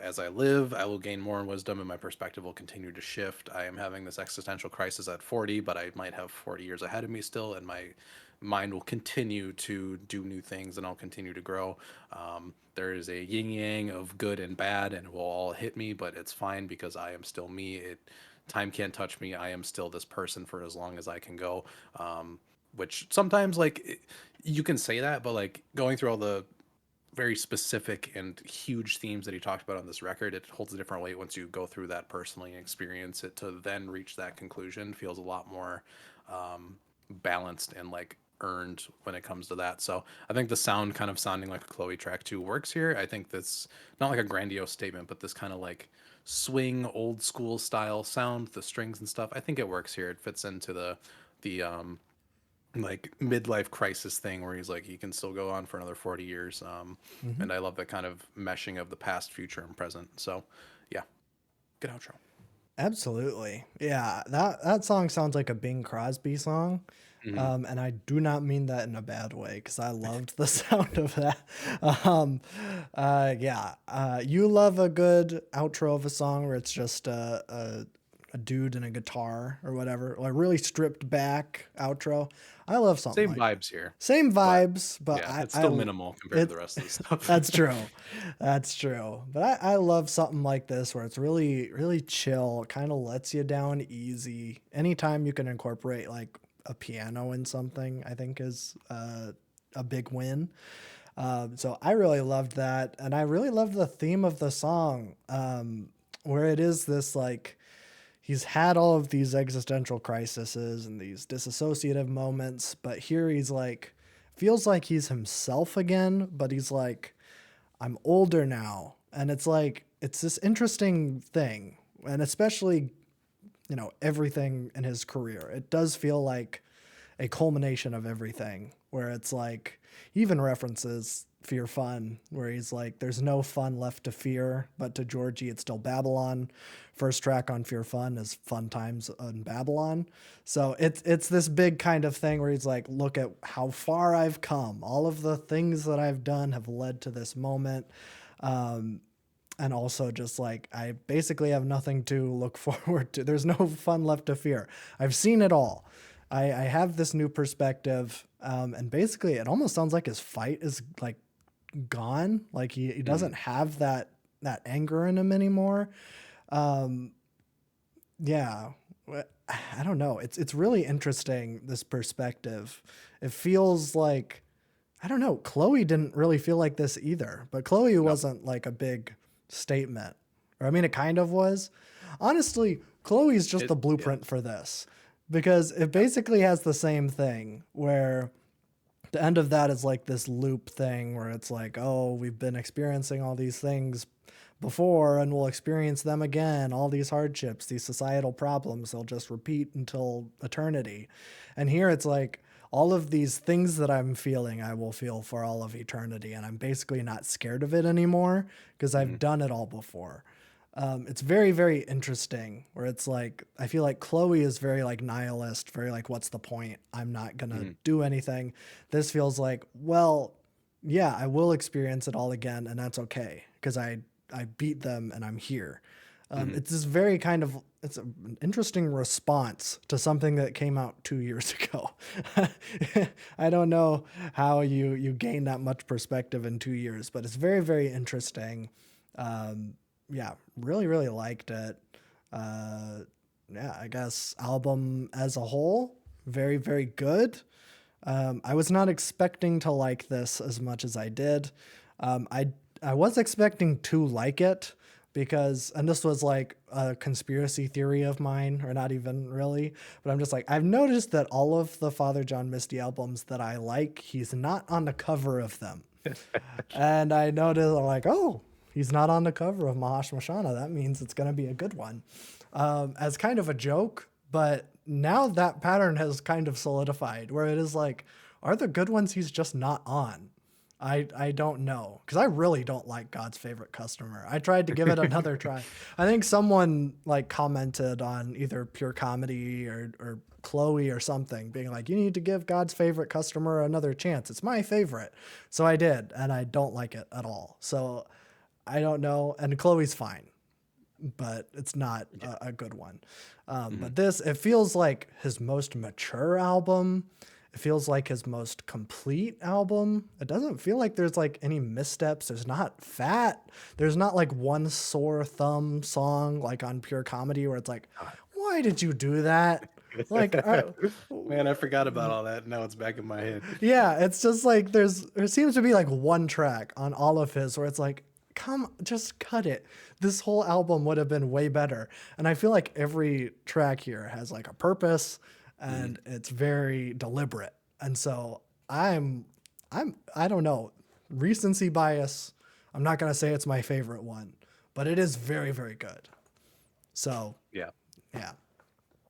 as I live, I will gain more in wisdom, and my perspective will continue to shift. I am having this existential crisis at 40, but I might have 40 years ahead of me still, and my mind will continue to do new things, and I'll continue to grow. There is a yin yang of good and bad, and it will all hit me, but it's fine because I am still me. Time can't touch me. I am still this person for as long as I can go. Which sometimes you can say that, but like going through all the very specific and huge themes that he talked about on this record, it holds a different weight once you go through that personally and experience it. To then reach that conclusion feels a lot more balanced and like earned when it comes to that. So I think the sound kind of sounding like a Chloe track too works here. I think that's not like a grandiose statement, but this kind of like swing old school style sound, the strings and stuff. I think it works here. It fits into the like midlife crisis thing where he's like he can still go on for another 40 years. Hmm. And I love that kind of meshing of the past, future, and present. So yeah, good outro. Absolutely. Yeah, that song sounds like a Bing Crosby song. Hmm. And I do not mean that in a bad way because I loved the sound of that. Um, yeah, you love a good outro of a song where it's just a dude and a guitar or whatever, like really stripped back outro. I love something Same like that. vibes here, Same but vibes, but yeah, it's still minimal compared to it the rest of the stuff. that's true. That's true. But I love something like this where it's really, really chill, kind of lets you down easy. Anytime you can incorporate like a piano in something, I think is a big win. So I really loved that. And I really loved the theme of the song, where it is this like, he's had all of these existential crises and these disassociative moments, but here he's like feels like he's himself again, but he's like, I'm older now. And it's like it's this interesting thing. And especially, everything in his career. It does feel like a culmination of everything, where it's like he even references Fear Fun, where he's like, there's no fun left to fear, but to Georgie, it's still Babylon. First track on Fear Fun is Fun Times in Babylon. So it's this big kind of thing where he's like, look at how far I've come. All of the things that I've done have led to this moment. And also just like, I basically have nothing to look forward to. There's no fun left to fear. I've seen it all. I have this new perspective. And basically it almost sounds like his fight is like gone. Like he doesn't have that anger in him anymore. Yeah. I don't know. It's really interesting, this perspective. It feels like, I don't know, Chloe didn't really feel like this either, but Chloe wasn't like a big statement. Or I mean, it kind of was. Honestly, Chloe's just the blueprint for this, because it basically has the same thing where the end of that is like this loop thing where it's like, oh, we've been experiencing all these things before and we'll experience them again. All these hardships, these societal problems, they'll just repeat until eternity. And here it's like, all of these things that I'm feeling, I will feel for all of eternity. And I'm basically not scared of it anymore because I've done it all before. It's very, very interesting where it's like, I feel like Chloe is very like nihilist, very like, what's the point? I'm not going to do anything. This feels like, well, yeah, I will experience it all again. And that's okay, because I beat them and I'm here. It's this very kind of, it's an interesting response to something that came out 2 years ago. I don't know how you gain that much perspective in 2 years, but it's very, very interesting. Yeah, really, really liked it. Yeah, I guess album as a whole, very, very good. I was not expecting to like this as much as I did. I was expecting to like it because, and this was like a conspiracy theory of mine, or not even really, but I'm just like, I've noticed that all of the Father John Misty albums that I like, he's not on the cover of them. And I noticed, I'm like, oh, he's not on the cover of Mahashmashana. That means it's going to be a good one. As kind of a joke, but now that pattern has kind of solidified where it is like, are the good ones he's just not on? I don't know, because I really don't like God's Favorite Customer. I tried to give it another try. I think someone like commented on either Pure Comedy or Chloe or something, being like, you need to give God's Favorite Customer another chance. It's my favorite. So I did, and I don't like it at all. So I don't know. And Chloe's fine, but it's not a good one. But this, it feels like his most mature album. It feels like his most complete album. It doesn't feel like there's like any missteps. There's not fat. There's not like one sore thumb song like on Pure Comedy where it's like, why did you do that? Like, Man, I forgot about all that. Now it's back in my head. yeah, it's just like there seems to be like one track on all of his where it's like, just cut it. This whole album would have been way better. And I feel like every track here has like a purpose and it's very deliberate. And so I don't know, recency bias. I'm not going to say it's my favorite one, but it is very, very good. So Yeah. yeah,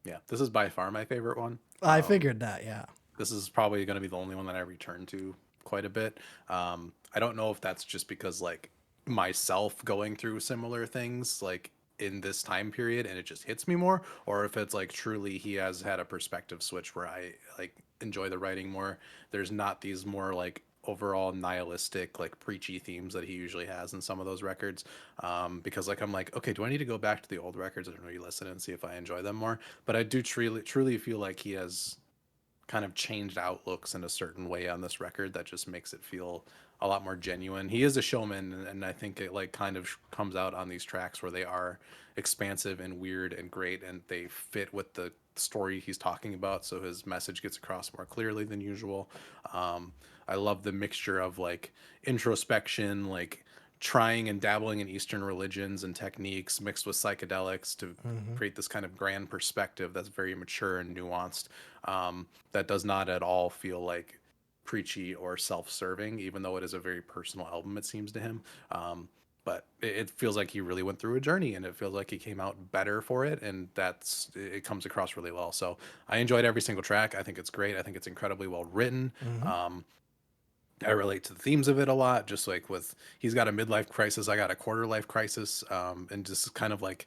Yeah. This is by far my favorite one. I figured that. Yeah. This is probably going to be the only one that I return to quite a bit. I don't know if that's just because like myself going through similar things like in this time period and it just hits me more, or if it's like truly he has had a perspective switch where I like enjoy the writing more. There's not these more like overall nihilistic like preachy themes that he usually has in some of those records, because like I'm like, okay, do I need to go back to the old records and re-listen and see if I enjoy them more? But I do truly feel like he has kind of changed outlooks in a certain way on this record that just makes it feel a lot more genuine. He is a showman, and I think it like kind of comes out on these tracks where they are expansive and weird and great, and they fit with the story he's talking about, so his message gets across more clearly than usual. I love the mixture of like introspection, like trying and dabbling in Eastern religions and techniques mixed with psychedelics to Hmm. create this kind of grand perspective that's very mature and nuanced. That does not at all feel like preachy or self-serving, even though it is a very personal album, it seems to him. But it feels like he really went through a journey, and it feels like he came out better for it, and it comes across really well. So I enjoyed every single track. I think it's great. I think it's incredibly well written. Hmm. Um, I relate to the themes of it a lot, just like with he's got a midlife crisis, I got a quarter life crisis, and just kind of like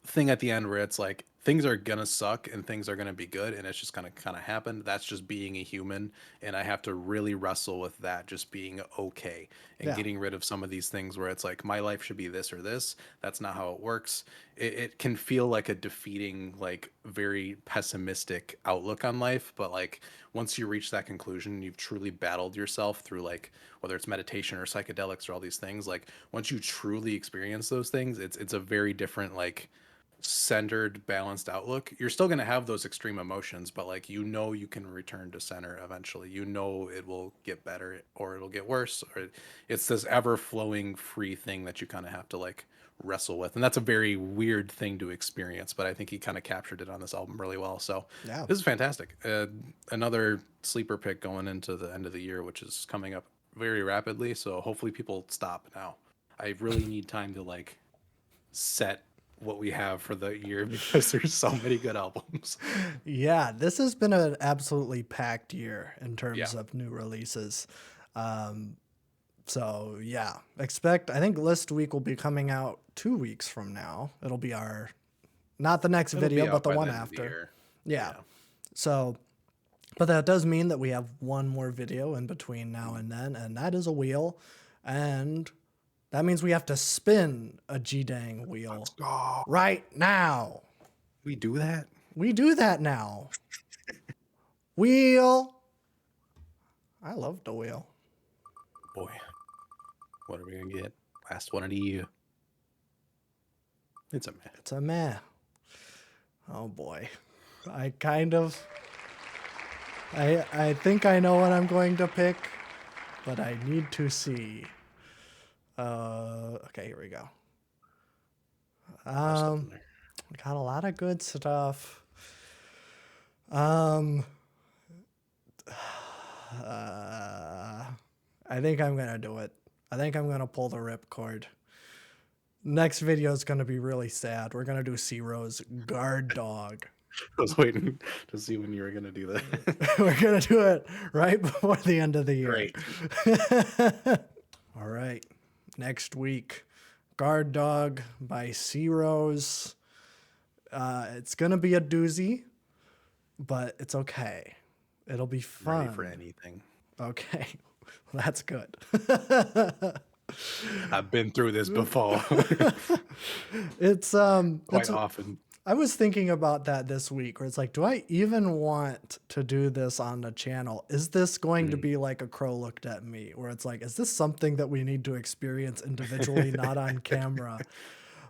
thing at the end where it's like things are gonna suck and things are gonna be good, and it's just gonna kind of happen. That's just being a human, and I have to really wrestle with that, just being okay and Yeah. getting rid of some of these things where it's like my life should be this or this. That's not how it works. It can feel like a defeating, like very pessimistic outlook on life, but like once you reach that conclusion, you've truly battled yourself through like whether it's meditation or psychedelics or all these things. Like once you truly experience those things, it's a very different like centered, balanced outlook. You're still going to have those extreme emotions, but like you can return to center eventually. It will get better or it'll get worse, or it's this ever flowing free thing that you kind of have to like wrestle with. And that's a very weird thing to experience, but I think he kind of captured it on this album really well. So Yeah. this is fantastic. Another sleeper pick going into the end of the year, which is coming up very rapidly. So hopefully people stop now. I really need time to like set what we have for the year because there's so many good albums. Yeah, this has been an absolutely packed year in Yeah, terms of new releases. So yeah, expect, I think list week will be coming out 2 weeks from now. It'll be our, not the next it'll video, be but out the by the one end of the after. year. Yeah. Yeah, So, but that does mean that we have one more video in between now and then, and that is a wheel. And that means we have to spin a G-Dang wheel oh, right now. we do that. We do that now. Wheel. I love the wheel. Boy, what are we gonna get? Last one of the year. It's a meh. It's a meh. Oh boy. I kind of, I think I know what I'm going to pick, but I need to see. Okay, here we go. A lot of stuff in Um, there. got a lot of good stuff. Um, I think I'm gonna do it. I think I'm gonna pull the ripcord. Next video is gonna be really sad. We're gonna do C-Rose Guard Dog. I was waiting to see when you were gonna do that. We're gonna do it right before the end of the year. Great. All right. Next week, Guard Dog by C-Rose. It's gonna be a doozy, but it's okay. It'll be fun. Ready for anything. Okay, that's good. I've been through this before It's quite often. I was thinking about that this week where it's like, do I even want to do this on the channel? Is this going to be like a crow looked at me where it's like, is this something that we need to experience individually, not on camera?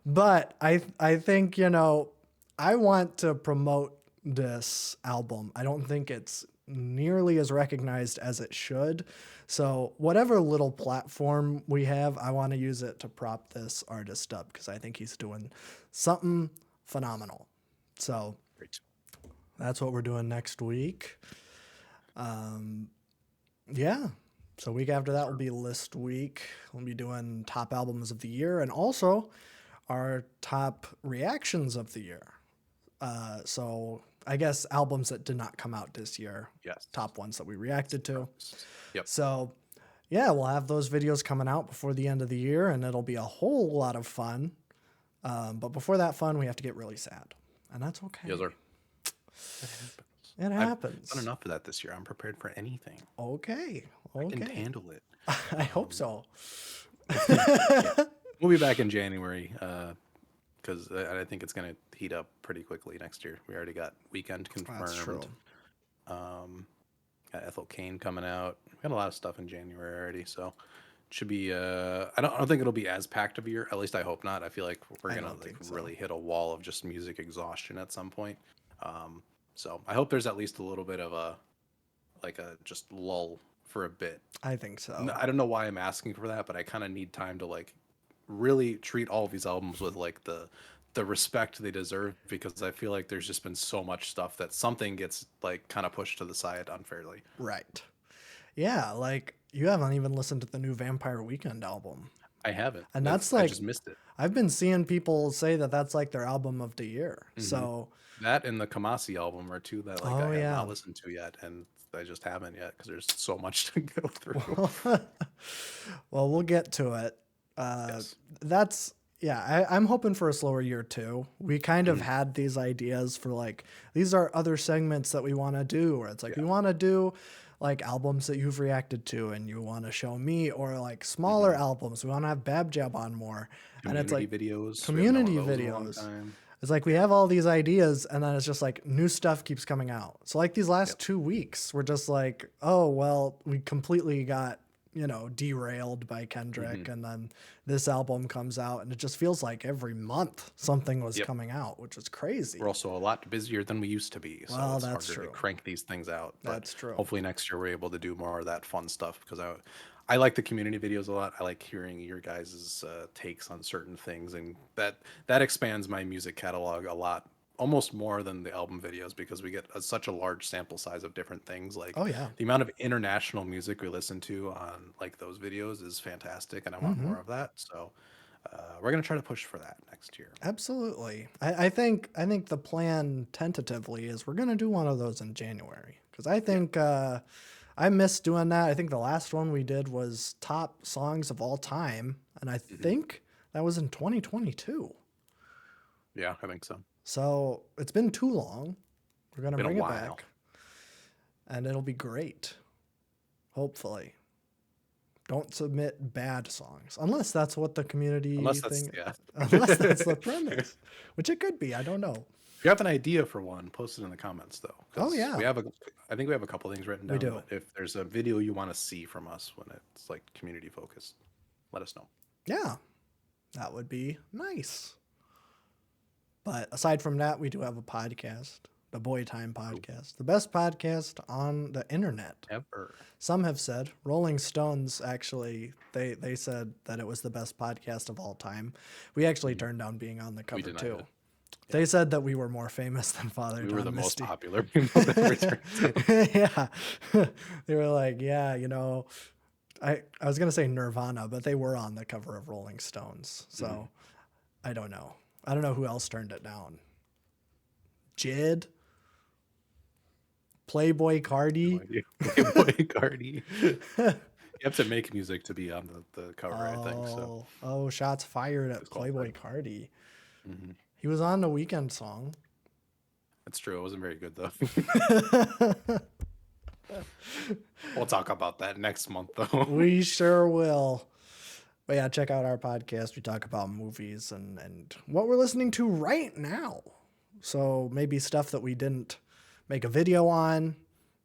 But I think, I want to promote this album. I don't think it's nearly as recognized as it should. So whatever little platform we have, I want to use it to prop this artist up because I think he's doing something phenomenal. So Great. that's what we're doing next week. Yeah. So week after that will be list week. We'll be doing top albums of the year and also our top reactions of the year. So I guess albums that did not come out this year. Yes. Top ones that we reacted to. Yep. So yeah, we'll have those videos coming out before the end of the year and it'll be a whole lot of fun. But before that fun, we have to get really sad. And that's okay. Yes, sir. It happens. I've done enough of that this year. I'm prepared for anything. Okay. I can Okay. handle it. I hope so. We'll be back in January because I think it's going to heat up pretty quickly next year. We already got Weekend confirmed. That's true. Got Ethel Kane coming out. We got a lot of stuff in January already, so it should be. I don't think it'll be as packed of a year. At least I hope not. I feel like we're I gonna don't like think so. really hit a wall of just music exhaustion at some point. So I hope there's at least a little bit of a just lull for a bit. I think so. I don't know why I'm asking for that, but I kind of need time to like really treat all of these albums with like the respect they deserve, because I feel like there's just been so much stuff that something gets like kind of pushed to the side unfairly. Right. Yeah, like you haven't even listened to the new Vampire Weekend album. I haven't. And that's I like just missed it. I've been seeing people say that that's like their album of the year. Hmm. So, That and the Kamasi album are two that like I oh have yeah. not listened to yet, and I just haven't yet because there's so much to go through. Well, we'll get to it. Uh, Yes. that's yeah. I'm hoping for a slower year too. We kind of Mhm. had these ideas for like these are other segments that we want to do, where it's like Yeah. we want to do like albums that you've reacted to and you want to show me, or like smaller Hmm. albums. We want to have Bab Jab on more, and it's Community like videos. We haven't done one community of those in a long videos. time. It's like we have all these ideas, and then it's just like new stuff keeps coming out. So like these last Yep. 2 weeks, we're just like, oh well, we completely got derailed by Hmm. Kendrick, and then this album comes out, and it just feels like every month something was Yep. coming out, which is crazy. We're also a lot busier than we used to be, so Well, it's that's harder to true. crank these things out. But That's true. hopefully next year we're able to do more of that fun stuff, because I like the community videos a lot. I like hearing your guys' takes on certain things, and that expands my music catalog a lot, almost more than the album videos, because we get such a large sample size of different things. Like Oh yeah. the amount of international music we listen to on like those videos is fantastic, and I want Hmm. more of that. So we're gonna try to push for that next year. Absolutely. I think the plan tentatively is we're gonna do one of those in January, because I Yeah. think I miss doing that. I think the last one we did was top songs of all time, and I Hmm. think that was in 2022. Yeah, I think so. So it's been too long. We're gonna Been a bring it while. back, and it'll be great. Hopefully. Don't submit bad songs unless that's what the community Unless that's thing. yeah. Unless that's the If premise, which it could be. I don't know. you have an idea for one, post it in the comments though, Oh because yeah, I think we have a couple things written we down. do. But if there's a video you want to see from us when it's like community focused, let us know. Yeah, that would be nice. But aside from that, we do have a podcast, the Boy Time Cool. podcast, the best podcast on the internet. Ever. Some have said Rolling Stones actually they said that it was the best podcast of all time. We actually Mhm. turned down being on the We cover denied too. it. Yeah. They said that we were more famous than Father We were the John most Misty. popular people that ever turned to. Yeah. They were like, yeah, I was gonna say Nirvana, but they were on the cover of Rolling Stones. So Mhm. I don't know. I don't know who else turned it down. Jid, Playboy No Cardi. idea. Playboy Cardi. You have to make music to be on the cover, I think. So Oh, shots fired at Playboy disqualified. Cardi. Hmm. He was on the Weekend song. That's true. It wasn't very good though. We'll talk about that next month though. We sure will. But yeah, check out our podcast. We talk about movies and what we're listening to right now. So maybe stuff that we didn't make a video on.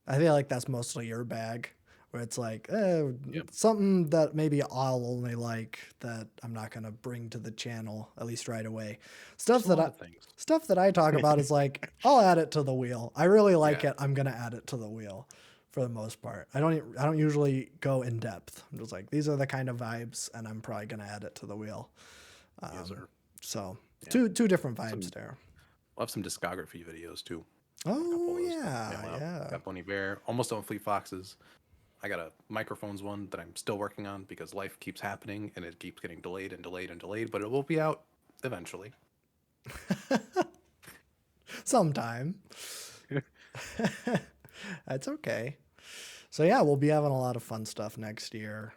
I feel like that's mostly your bag, where it's like Yep. something that maybe I'll only like that I'm not gonna bring to the channel at least right away. Stuff There's a that lot I of things. stuff that I talk about is like I'll add it to the wheel. I really like Yeah. it. I'm gonna add it to the wheel for the most part. I don't usually go in depth. I'm just like these are the kind of vibes, and I'm probably gonna add it to the wheel. Yes, sir. So Yeah. two different vibes Some there. We'll have some discography videos too. A couple Oh of those yeah, mail out. yeah. Got Bonnie Bear, almost on Fleet Foxes. I got a microphones one that I'm still working on because life keeps happening and it keeps getting delayed and delayed and delayed, but it will be out eventually. Sometime. That's okay. So yeah, we'll be having a lot of fun stuff next year.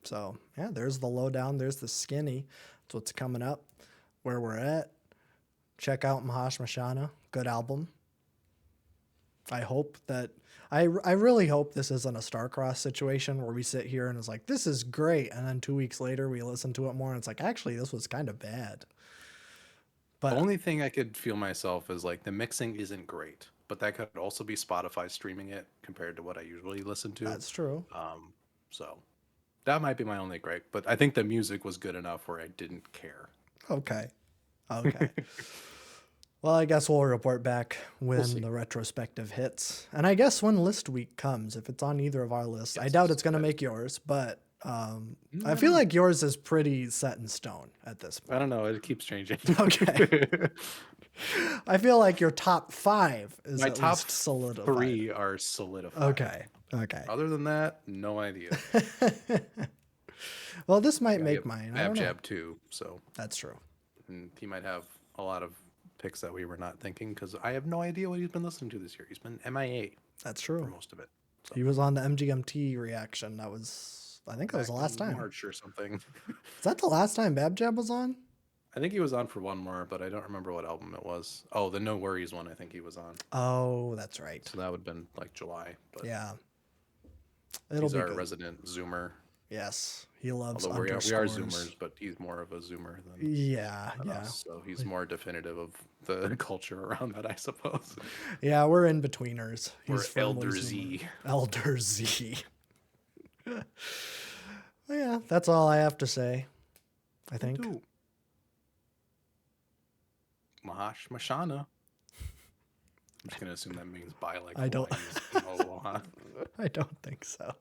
So yeah, there's the lowdown. There's the skinny. That's what's coming up. Where we're at. Check out Mahashmashana. Good album. I hope that I really hope this isn't a star-crossed situation where we sit here and it's like this is great, and then 2 weeks later we listen to it more and it's like actually this was kind of bad. The But only thing I could feel myself is like the mixing isn't great, but that could also be Spotify streaming it compared to what I usually listen to. that's true. So that might be my only gripe, but I think the music was good enough where I didn't care. Okay. Okay. Well, I guess we'll report back when see. the retrospective hits. And I guess when list week comes, if it's on either of our lists. I Yes, doubt it's going to that- make yours, but I I feel don't like yours is pretty set in stone at this I point. don't know. It keeps changing. Okay. I feel like your top 5 is My at top least solidified. 3 are solidified. Okay. Okay. Other than that, no idea. Well, this might Yeah, make mine. I don't know. Jab too. So That's true. and he might have a lot of picks that we were not thinking because I have no idea what he's been listening to this year. He's been MIA That's for true. most of it. So He was on the MGMT reaction. I think that was the back last in time. March or something. Is that the last time Bab Jab was on? I think he was on for one more, but I don't remember what album it was. Oh, the No Worries one. I think he was on. Oh, that's right. So that would have been like July. But Yeah. It'll he's be our good. resident Zoomer. Yes. He loves Although we are underscores. Zoomers, but he's more of a Zoomer than Yeah, than yeah. us. So he's more definitive of the culture around that, I suppose. Yeah, we're in betweeners. Or He's firmly Elder Zoomer. Z. Elder Z. Well, yeah, that's all I have to say. I think. Dude. Mahashmashana. I'm just gonna assume that means bye like I don't- Hawaiians in Aloha. I don't think so.